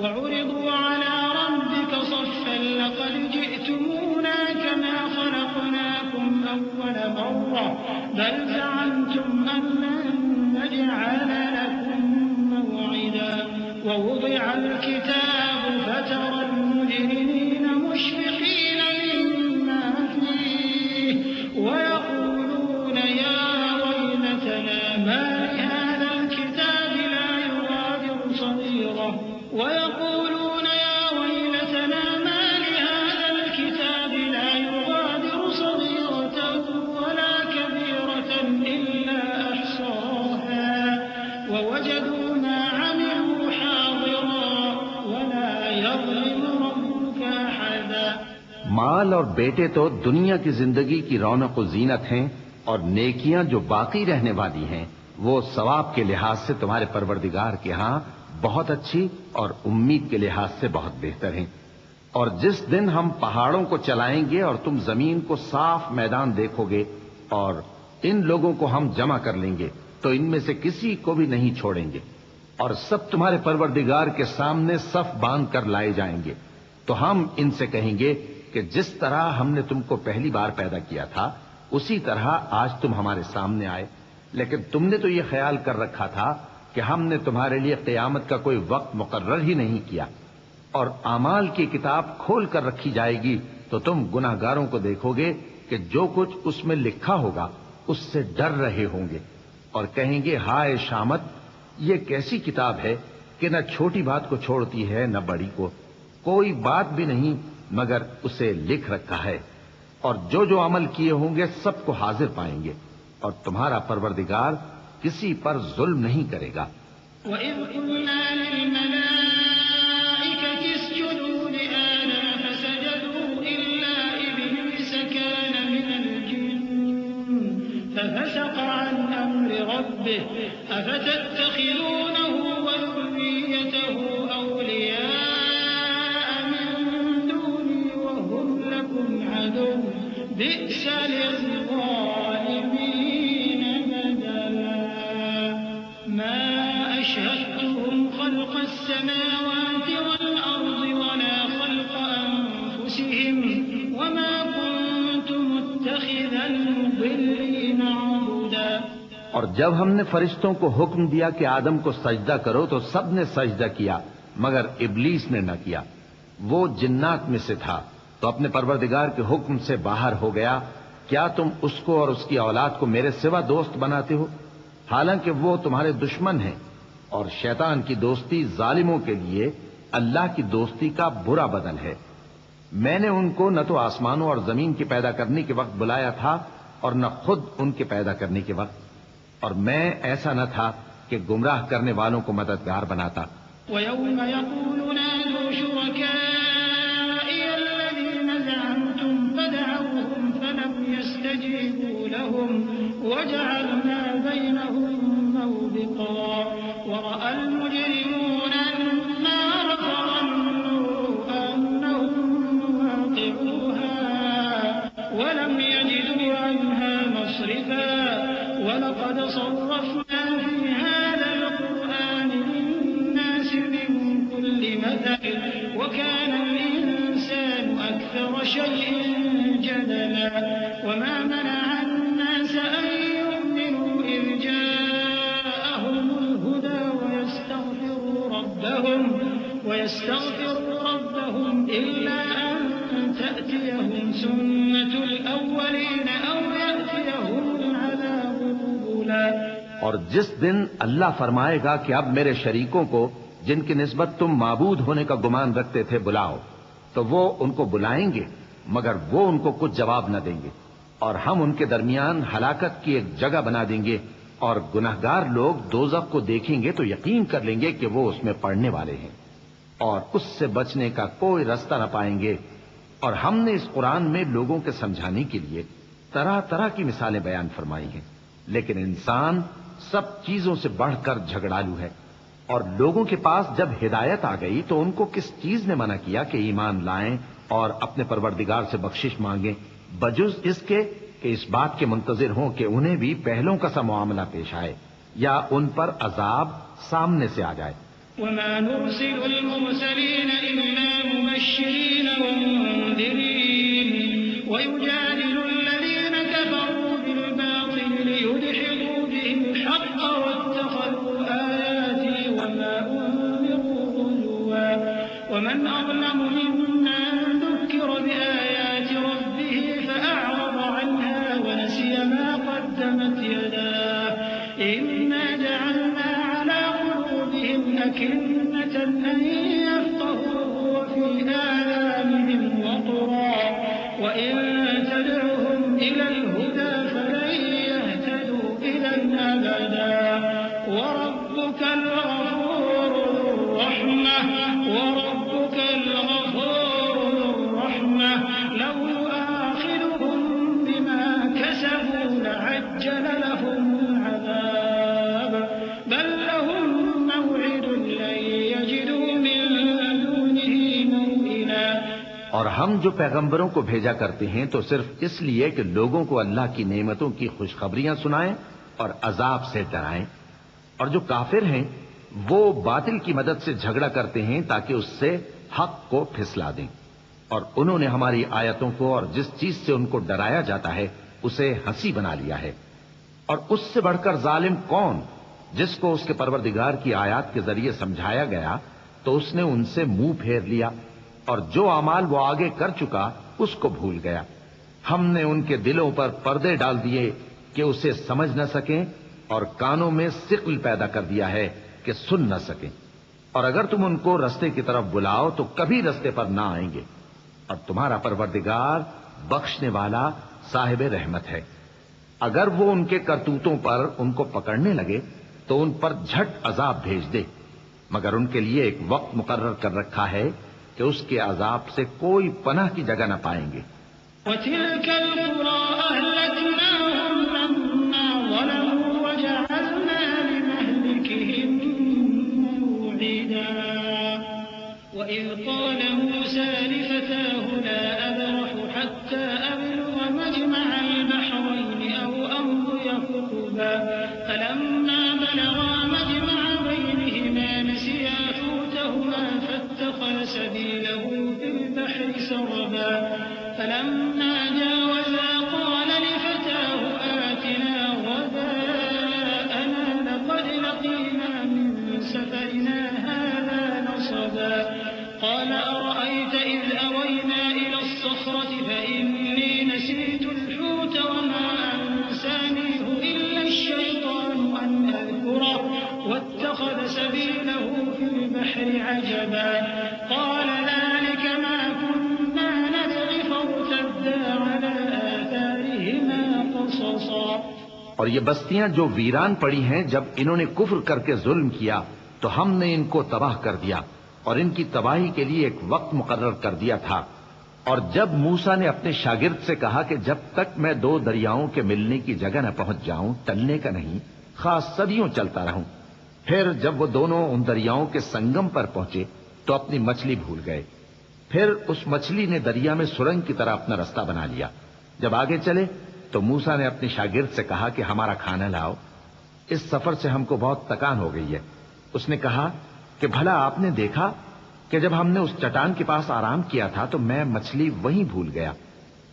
وعرضوا على ربك صفا لقد جئتمونا كما خلقناكم أول مرة بل زعمتم أن لن نجعل لكم موعدا ووضع الكتاب فترى المجرمين مشفقين مما فيه ويقولون يا ويلتنا ما لهذا الكتاب لا يغادر صغيرة ويقولون يا ويلتنا ما لهذا الكتاب لا يغادر صغيرة ولا كبيرة إلا أحصاها ووجدوا ما عملوا حاضرا ولا يظلم ربك أحدا۔ مال اور بیٹے تو دنیا کی زندگی کی رونق و زینت ہیں، اور نیکیاں جو باقی رہنے والی ہیں وہ ثواب کے لحاظ سے تمہارے پروردگار کے ہاں بہت اچھی اور امید کے لحاظ سے بہت بہتر ہیں۔ اور جس دن ہم پہاڑوں کو چلائیں گے اور تم زمین کو صاف میدان دیکھو گے اور ان لوگوں کو ہم جمع کر لیں گے تو ان میں سے کسی کو بھی نہیں چھوڑیں گے، اور سب تمہارے پروردگار کے سامنے صف باندھ کر لائے جائیں گے، تو ہم ان سے کہیں گے کہ جس طرح ہم نے تم کو پہلی بار پیدا کیا تھا اسی طرح آج تم ہمارے سامنے آئے، لیکن تم نے تو یہ خیال کر رکھا تھا کہ ہم نے تمہارے لیے قیامت کا کوئی وقت مقرر ہی نہیں کیا، اور اعمال کی کتاب کھول کر رکھی جائے گی تو تم گناہگاروں کو دیکھو گے کہ جو کچھ اس میں لکھا ہوگا اس سے ڈر رہے ہوں گے، اور کہیں گے ہائے شامت، یہ کیسی کتاب ہے کہ نہ چھوٹی بات کو چھوڑتی ہے نہ بڑی کو، کوئی بات بھی نہیں مگر اسے لکھ رکھا ہے، اور جو جو عمل کیے ہوں گے سب کو حاضر پائیں گے، اور تمہارا پروردگار کسی پر ظلم نہیں کرے گا۔ وَإِذْ قُلْنَا لِلْمَلَائِكَةِ اسْجُدُوا لِآدَمَ فَسَجَدُوا إِلَّا إِبْلِيسَ كَانَ مِنَ الْجِنِّ فَفَسَقَ عَنْ أَمْرِ رَبِّهِ أَفَتَتَّخِذُونَهُ وَذُرِّيَّتَهُ أَوْلِيَاءَ مِن دُونِي وَهُمْ لَكُمْ عَدُوٌّ بِئْسَ لِلظَّالِمِينَ بَدَلًا مَا أَشْهَدتُّهُمْ خَلْقَ السَّمَاوَاتِ وَالْأَرْضِ وَلَا خَلْقَ أَنفُسِهِمْ وَمَا كُنتُ مُتَّخِذَ الْمُضِلِّينَ عَضُدًا۔ اور جب ہم نے فرشتوں کو حکم دیا کہ آدم کو سجدہ کرو تو سب نے سجدہ کیا مگر ابلیس نے نہ کیا، وہ جنات میں سے تھا تو اپنے پروردگار کے حکم سے باہر ہو گیا. کیا تم اس کو اور اس کی اولاد کو میرے سوا دوست بناتے ہو حالانکہ وہ تمہارے دشمن ہیں؟ اور شیطان کی دوستی ظالموں کے لیے اللہ کی دوستی کا برا بدل ہے. میں نے ان کو نہ تو آسمانوں اور زمین کے پیدا کرنے کے وقت بلایا تھا اور نہ خود ان کے پیدا کرنے کے وقت، اور میں ایسا نہ تھا کہ گمراہ کرنے والوں کو مددگار بناتا. وَيَوْمَ يَقُولُ نَادُوا شُرَكَائِيَ الَّذِينَ زَعَمْتُمْ فَدَعَوْهُمْ فَلَمْ يَسْتَجِيبُوا لَهُمْ وَجَعَلْنَا بَيْنَهُمْ مَوْبِقًا وَرَأَى الْمُجْرِمُونَ النَّارَ فَظَنُّوا أَنَّهُمْ مُوَاقِعُوهَا وَلَمْ يَجِدُوا عَنْهَا مَصْرِفًا وَلَقَدْ صَرَّفْنَا فِي هَذَا الْقُرْآنِ لِلنَّاسِ مِنْ كُلِّ مَثَلٍ وَكَانَ الْإِنسَانُ أَكْثَرَ شَيْءٍ جَدَلًا وَمَا مَنَعَ النَّاسَ أَن يُؤْمِنُوا إِذْ جَاءَهُمُ الْهُدَى وَيَسْتَغْفِرُوا رَبَّهُمْ إِلَّا أَن تَأْتِيَهُمْ سُنَّةُ الْأَوَّلِينَ أَوْ يَأْتِيَهُمُ الْعَذَابُ قُبُلًا. اور جس دن اللہ فرمائے گا کہ اب میرے شریکوں کو جن کی نسبت تم معبود ہونے کا گمان رکھتے تھے بلاؤ، تو وہ ان کو بلائیں گے مگر وہ ان کو کچھ جواب نہ دیں گے، اور ہم ان کے درمیان ہلاکت کی ایک جگہ بنا دیں گے، اور گناہگار لوگ دوزخ کو دیکھیں گے تو یقین کر لیں گے کہ وہ اس میں پڑنے والے ہیں، اور اس سے بچنے کا کوئی راستہ نہ پائیں گے. اور ہم نے اس قرآن میں لوگوں کے سمجھانے کے لیے طرح طرح کی مثالیں بیان فرمائی ہیں، لیکن انسان سب چیزوں سے بڑھ کر جھگڑالو ہے. اور لوگوں کے پاس جب ہدایت آ گئی تو ان کو کس چیز نے منع کیا کہ ایمان لائیں اور اپنے پروردگار سے بخشش مانگیں، بجز اس کے کہ اس بات کے منتظر ہوں کہ انہیں بھی پہلوں کا سا معاملہ پیش آئے یا ان پر عذاب سامنے سے آ جائے. وَمَا نُرْسِلُ الْمُرْسَلِينَ إِلَّا مُبَشِّرِينَ وَمُنذِرِينَ وَيُجَادِلُ الَّذِينَ كَفَرُوا بِالْبَاطِلِ لِيُدْحِضُوا بِهِ الْحَقَّ وَاتَّخَذُوا آيَاتِي وَمَا أُنذِرُوا هُزُوًا وَمَنْ أَظْلَمُ مِمَّن ذُكِّرَ بِآيَاتِ رَبِّهِ فَأَعْرَضَ عَنْهَا وَنَسِيَ مَا قَدَّمَتْ يَدَاهُ إِنَّا جَعَلْنَا عَلَى قُلُوبِهِمْ أَكِنَّةً أَن يَفْقَهُوهُ وَفِي آذَانِهِمْ وَقْرًا وَإِن تَدْعُهُمْ إِلَى الْهُدَى فَلَن يَهْتَدُوا إِذًا أَبَدًا وَرَبُّكَ الْغَفُورُ ذُو الرَّحْمَةِ لَوْ يُؤَاخِذُهُم بِمَا كَسَبُوا لَعَجَّلَ لَهُمُ الْعَذَابَ بَل لَّهُم مَّوْعِدٌ لَّن يَجِدُوا مِن دُونِهِ مَوْئِلًا. اور ہم جو پیغمبروں کو بھیجا کرتے ہیں تو صرف اس لیے کہ لوگوں کو اللہ کی نعمتوں کی خوشخبریاں سنائیں اور عذاب سے ڈرائیں. اور جو کافر ہیں وہ باطل کی مدد سے جھگڑا کرتے ہیں تاکہ اس سے حق کو پھسلا دیں. اور انہوں نے ہماری آیتوں کو اور جس چیز سے ان کو ڈرایا جاتا ہے اسے ہنسی بنا لیا ہے. اور اس سے بڑھ کر ظالم کون جس کو اس کے پروردگار کی آیات کے ذریعے سمجھایا گیا تو اس نے ان سے منہ پھیر لیا، اور جو اعمال وہ آگے کر چکا اس کو بھول گیا. ہم نے ان کے دلوں پر پردے ڈال دیے کہ اسے سمجھ نہ سکیں، اور کانوں میں ثقل پیدا کر دیا ہے کہ سن نہ سکیں. اور اگر تم ان کو رستے کی طرف بلاؤ تو کبھی رستے پر نہ آئیں گے. اور تمہارا پروردگار بخشنے والا صاحب رحمت ہے. اگر وہ ان کے کرتوتوں پر ان کو پکڑنے لگے تو ان پر جھٹ عذاب بھیج دے، مگر ان کے لیے ایک وقت مقرر کر رکھا ہے کہ اس کے عذاب سے کوئی پناہ کی جگہ نہ پائیں گے. وَتِلْكَ الْقُرَىٰ أَهْلَكْنَاهُمْ لَمَّا ظَلَمُوا وَجَعَلْنَا لِمَهْلِكِهِم مَّوْعِدًا. وَإِذْ قَالَ مُوسَىٰ لِفَتَاهُ لَا أَبْرَحُ حَتَّىٰ أَبْلُغَ مَجْمَعَ الْبَحْرَيْنِ أَوْ أَمْضِيَ حُقُبًا فَلَمَّا بَلَغَا مَجْمَعَ بَيْنِهِمَا نَسِيَا حُوتَهُمَا فَاتَّخَذَ سَبِيلَهُ فِي الْبَحْرِ سَرَبًا فَلَمَّا جَاوَزَا قَالَ لِفَتَاهُ آتِنَا غَدَاءَنَا لَقَدْ لَقِينَا مِن سَفَرِنَا هَٰذَا نَصَبًا قَالَ أَرَأَيْتَ الصخرة فإني نسيت الحوت وما أنسانيه إلا الشيطان أن أذكره واتخذ سبيله في البحر عجبا قال ذلك ما كنا نبغي فارتدا على آثارهما قصصا. اور یہ بستیاں جو ویران پڑی ہیں، جب انہوں نے کفر کر کے ظلم کیا تو ہم نے ان کو تباہ کر دیا اور ان کی تباہی کے لیے ایک وقت مقرر کر دیا تھا. اور جب موسیٰ نے اپنے شاگرد سے کہا کہ جب تک میں دو دریاؤں کے ملنے کی جگہ نہ پہنچ جاؤں ٹلنے کا نہیں، خاص صدیوں چلتا رہوں. پھر جب وہ دونوں ان دریاؤں کے سنگم پر پہنچے تو اپنی مچھلی بھول گئے. پھر اس مچھلی نے دریا میں سرنگ کی طرح اپنا رستہ بنا لیا. جب آگے چلے تو موسیٰ نے اپنے شاگرد سے کہا کہ ہمارا کھانا لاؤ، اس سفر سے ہم کو بہت تکان ہو گئی ہے. اس نے کہا کہ بھلا آپ نے دیکھا کہ جب ہم نے اس چٹان کے پاس آرام کیا تھا تو میں مچھلی وہیں بھول گیا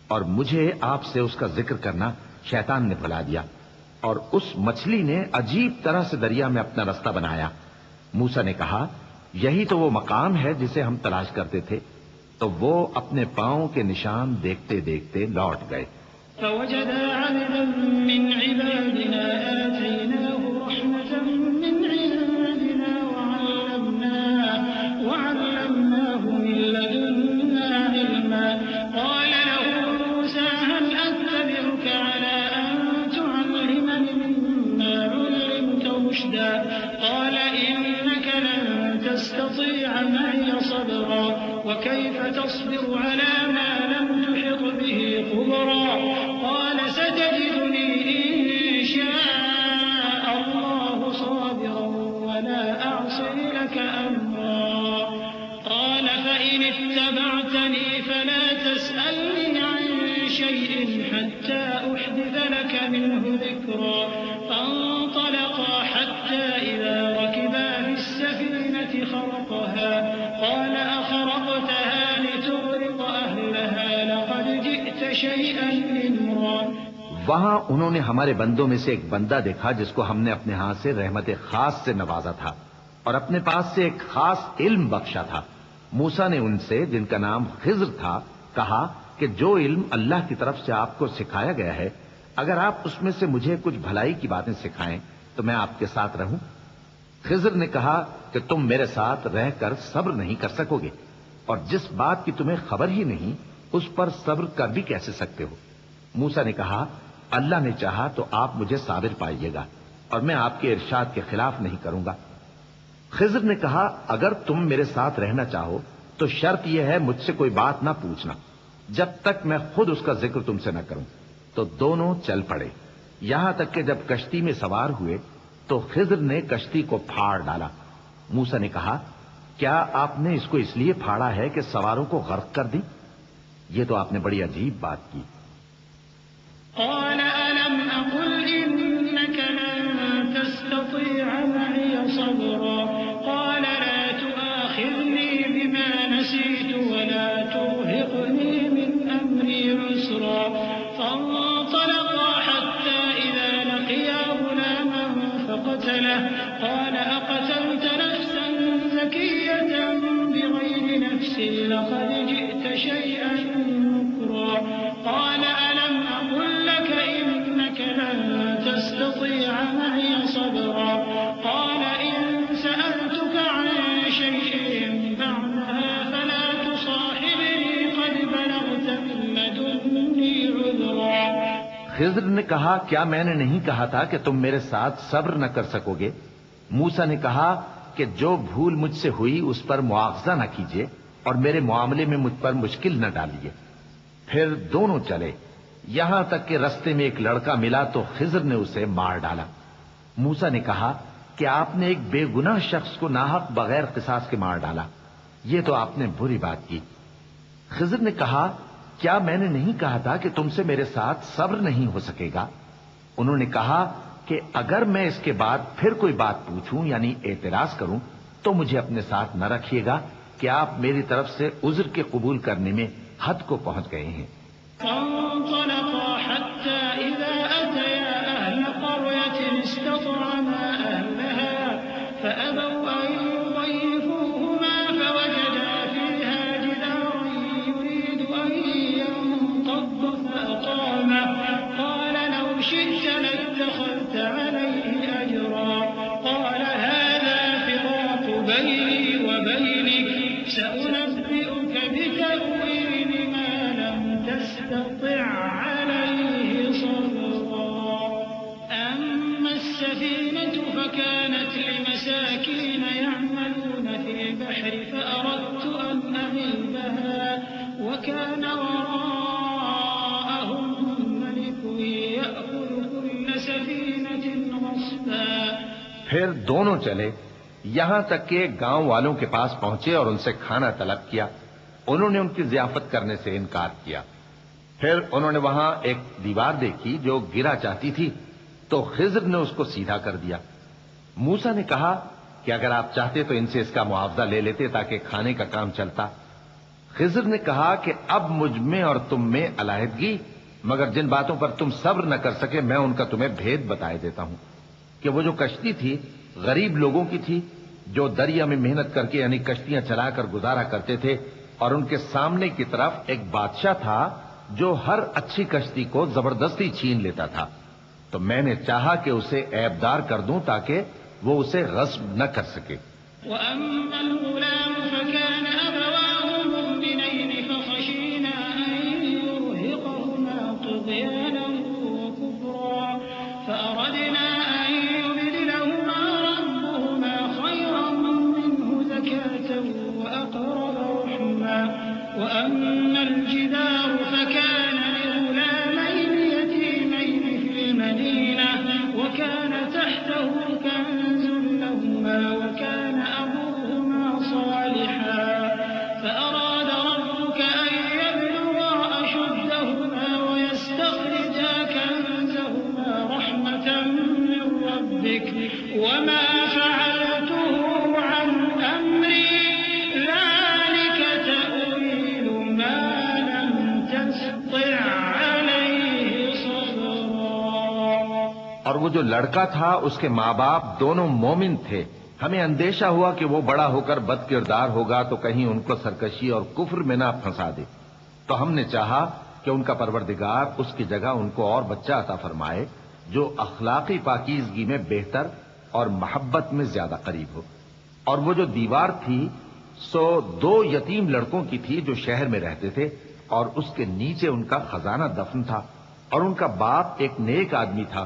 اور مجھے آپ سے اس کا ذکر کرنا شیطان نے بھلا دیا اور اس مچھلی نے عجیب طرح سے دریا میں اپنا رستہ بنایا. موسیٰ نے کہا یہی تو وہ مقام ہے جسے ہم تلاش کرتے تھے. تو وہ اپنے پاؤں کے نشان دیکھتے دیکھتے لوٹ گئے. فوجدا عبدا من عبادنا آتيناه رحمة من عندنا وعلمناه من لدنا علما قال له موسى هل أتبعك على أن تعلمني مما علمت رشدا قال إنك لن تستطيع معي صبرا وكيف تصبر على ما لم تحط به خبرا قال ستجدني إن شاء الله صابرا ولا أعصي لك أمرا قال فإن اتبعتني فلا تسألني عن شيء حتى أحدث لك منه ذكرا فانطلقا حتى إذا ركبا في السفينة خرقها قال أخرقتها لتغرق أهلها لقد جئت شيئا إمرا. وہاں انہوں نے ہمارے بندوں میں سے ایک بندہ دیکھا جس کو ہم نے اپنے ہاں سے رحمت خاص سے نوازا تھا اور اپنے پاس سے ایک خاص علم بخشا تھا. موسیٰ نے ان سے جن کا نام خضر تھا کہا کہ جو علم اللہ کی طرف سے آپ کو سکھایا گیا ہے اگر آپ اس میں سے مجھے کچھ بھلائی کی باتیں سکھائیں تو میں آپ کے ساتھ رہوں. خضر نے کہا کہ تم میرے ساتھ رہ کر صبر نہیں کر سکو گے اور جس بات کی تمہیں خبر ہی نہیں اس پر صبر کر بھی کیسے سکتے ہو. موسیٰ نے کہا اللہ نے چاہا تو آپ مجھے صابر پائیے گا اور میں آپ کے ارشاد کے خلاف نہیں کروں گا. خضر نے کہا اگر تم میرے ساتھ رہنا چاہو تو شرط یہ ہے مجھ سے کوئی بات نہ پوچھنا جب تک میں خود اس کا ذکر تم سے نہ کروں. تو دونوں چل پڑے یہاں تک کہ جب کشتی میں سوار ہوئے تو خضر نے کشتی کو پھاڑ ڈالا. موسیٰ نے کہا کیا آپ نے اس کو اس لیے پھاڑا ہے کہ سواروں کو غرق کر دی؟ یہ تو آپ نے بڑی عجیب بات کی. قال ألم أقل إنك لن تستطيع معي صبرا قال لا تؤاخذني بما نسيت ولا ترهقني من أمري عسرا فانطلقا حتى إذا لقيا غلاما فقتله قال أقتلت نفسا زكية بغير نفس لقد جئت شيئا نكرا قال ألم أقل لك إنك لن تستطيع معي صبرا قال إن سألتك عن شيء بعدها فلا تصاحبني قد بلغت من لدني عذرا. خضر نے کہا کیا میں نے نہیں کہا تھا کہ تم میرے ساتھ صبر نہ کر سکو گے؟ موسیٰ نے کہا کہ جو بھول مجھ سے ہوئی اس پر مواخذہ نہ کیجیے اور میرے معاملے میں مجھ پر مشکل نہ ڈالیے. پھر دونوں چلے یہاں تک کہ رستے میں ایک لڑکا ملا تو خضر نے اسے مار ڈالا. موسیٰ نے کہا کہ آپ نے ایک بے گناہ شخص کو ناحق بغیر قصاص کے مار ڈالا، یہ تو آپ نے بری بات کی. خضر نے کہا کیا میں نے نہیں کہا تھا کہ تم سے میرے ساتھ صبر نہیں ہو سکے گا؟ انہوں نے کہا کہ اگر میں اس کے بعد پھر کوئی بات پوچھوں یعنی اعتراض کروں تو مجھے اپنے ساتھ نہ رکھیے گا کہ آپ میری طرف سے عذر کے قبول کرنے میں حد کو پہنچ گئے ہیں. فانطلقا حتى إذا أتيا أهل قرية استطعما أهلها فأبوا أن يضيفوهما فوجدا فيها جدارا يريد أن اتخذت عليه أجرا قال هذا فراق بيني وبينك سأنبئك بتأويل ما لم تستطع عليه صبرا أما السفينة فكانت لمساكين يعملون في البحر فأردت أن أعيبها وكان وراءهم ملك يأخذ كل سفينة غصبا. پھر دونوں چلے یہاں تک کہ گاؤں والوں کے پاس پہنچے اور ان سے کھانا طلب کیا. انہوں نے ان کی ضیافت کرنے سے انکار کیا. پھر انہوں نے وہاں ایک دیوار دیکھی جو گرا چاہتی تھی تو خضر نے اس کو سیدھا کر دیا. موسیٰ نے کہا کہ اگر آپ چاہتے تو ان سے اس کا معاوضہ لے لیتے تاکہ کھانے کا کام چلتا. خضر نے کہا کہ اب مجھ میں اور تم میں علیحدگی، مگر جن باتوں پر تم صبر نہ کر سکے میں ان کا تمہیں بھید بتائے دیتا ہوں کہ وہ جو کشتی تھی غریب لوگوں کی تھی جو دریا میں محنت کر کے یعنی کشتیاں چلا کر گزارا کرتے تھے، اور ان کے سامنے کی طرف ایک بادشاہ تھا جو ہر اچھی کشتی کو زبردستی چھین لیتا تھا. تو میں نے چاہا کہ اسے عیبدار کر دوں تاکہ وہ اسے غصب نہ کر سکے. وأما الغلام فكان أبواه مؤمنين فخشينا أن يرهقهما طغيانا وكفرا فأردنا أن يبدلهما ربهما خيرا منه زكاة وأقرب رحما. وأما الجدار فكان لغلامين يتيمين في المدينة وكان تحته كنز لهما وكان أبوهما صالحا فأراد ربك أن يبلغا أشدهما ويستخرجا كنزهما رحمة من ربك وما فعلته عن أمري ذلك تأويل ما لم تستطع عليه صبرا. اور وہ جو لڑکا تھا اس کے ماں باپ دونوں مومن تھے. ہمیں اندیشہ ہوا کہ وہ بڑا ہو کر بد کردار ہوگا تو کہیں ان کو سرکشی اور کفر میں نہ پھنسا دے. تو ہم نے چاہا کہ ان کا پروردگار اس کی جگہ ان کو اور بچہ عطا فرمائے جو اخلاقی پاکیزگی میں بہتر اور محبت میں زیادہ قریب ہو. اور وہ جو دیوار تھی سو 2 یتیم لڑکوں کی تھی جو شہر میں رہتے تھے اور اس کے نیچے ان کا خزانہ دفن تھا اور ان کا باپ ایک نیک آدمی تھا.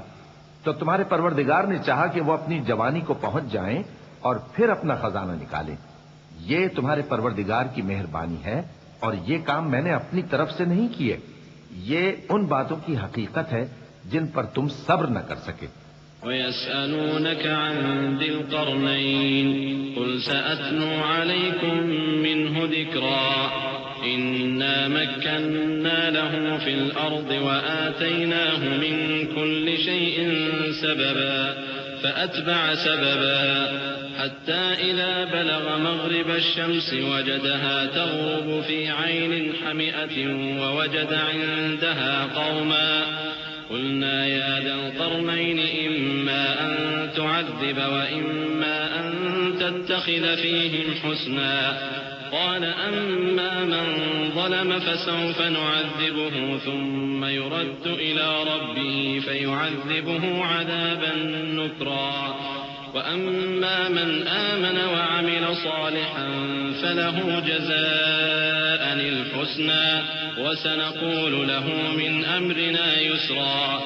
تو تمہارے پروردگار نے چاہا کہ وہ اپنی جوانی کو پہنچ جائیں اور پھر اپنا خزانہ نکالیں. یہ تمہارے پروردگار کی مہربانی ہے اور یہ کام میں نے اپنی طرف سے نہیں کیے. یہ ان باتوں کی حقیقت ہے جن پر تم صبر نہ کر سکے. ويسألونك عن ذي القرنين قل سأتلو عليكم منه ذكرا إنا مكنا له في الأرض وآتيناه من كل شيء سببا فأتبع سببا حتى إذا بلغ مغرب الشمس وجدها تغرب في عين حمئة ووجد عندها قوما قلنا يا ذا القرنين إما أن تعذب وإما أن تتخذ فيهم حسنا قال أما من ظلم فسوف نعذبه ثم يرد إلى ربه فيعذبه عذابا نكرا وأما من آمن وعمل صالحا فله جزاء الحسنى وسنقول له من أمرنا يسرا.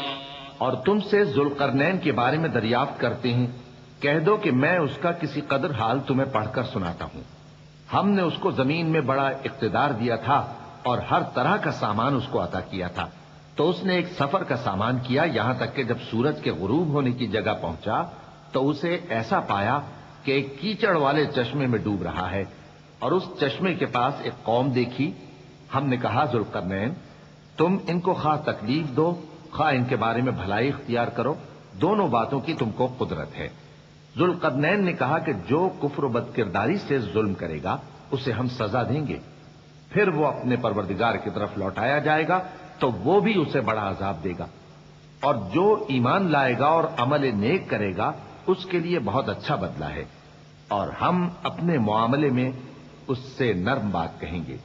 اور تم سے ذوالقرنین کے بارے میں دریافت کرتے ہیں. کہہ دو کہ میں اس کا کسی قدر حال تمہیں پڑھ کر سناتا ہوں. ہم نے اس کو زمین میں بڑا اقتدار دیا تھا اور ہر طرح کا سامان اس کو عطا کیا تھا. تو اس نے ایک سفر کا سامان کیا یہاں تک کہ جب سورج کے غروب ہونے کی جگہ پہنچا تو اسے ایسا پایا کہ ایک کیچڑ والے چشمے میں ڈوب رہا ہے اور اس چشمے کے پاس ایک قوم دیکھی. ہم نے کہا ذوالقرنین تم ان کو خواہ تکلیف دو خواہ ان کے بارے میں بھلائی اختیار کرو, دونوں باتوں کی تم کو قدرت ہے. ذوالقرنین نے کہا کہ جو کفر و بد کرداری سے ظلم کرے گا اسے ہم سزا دیں گے, پھر وہ اپنے پروردگار کی طرف لوٹایا جائے گا تو وہ بھی اسے بڑا عذاب دے گا, اور جو ایمان لائے گا اور عمل نیک کرے گا اس کے لیے بہت اچھا بدلہ ہے, اور ہم اپنے معاملے میں اس سے نرم بات کہیں گے.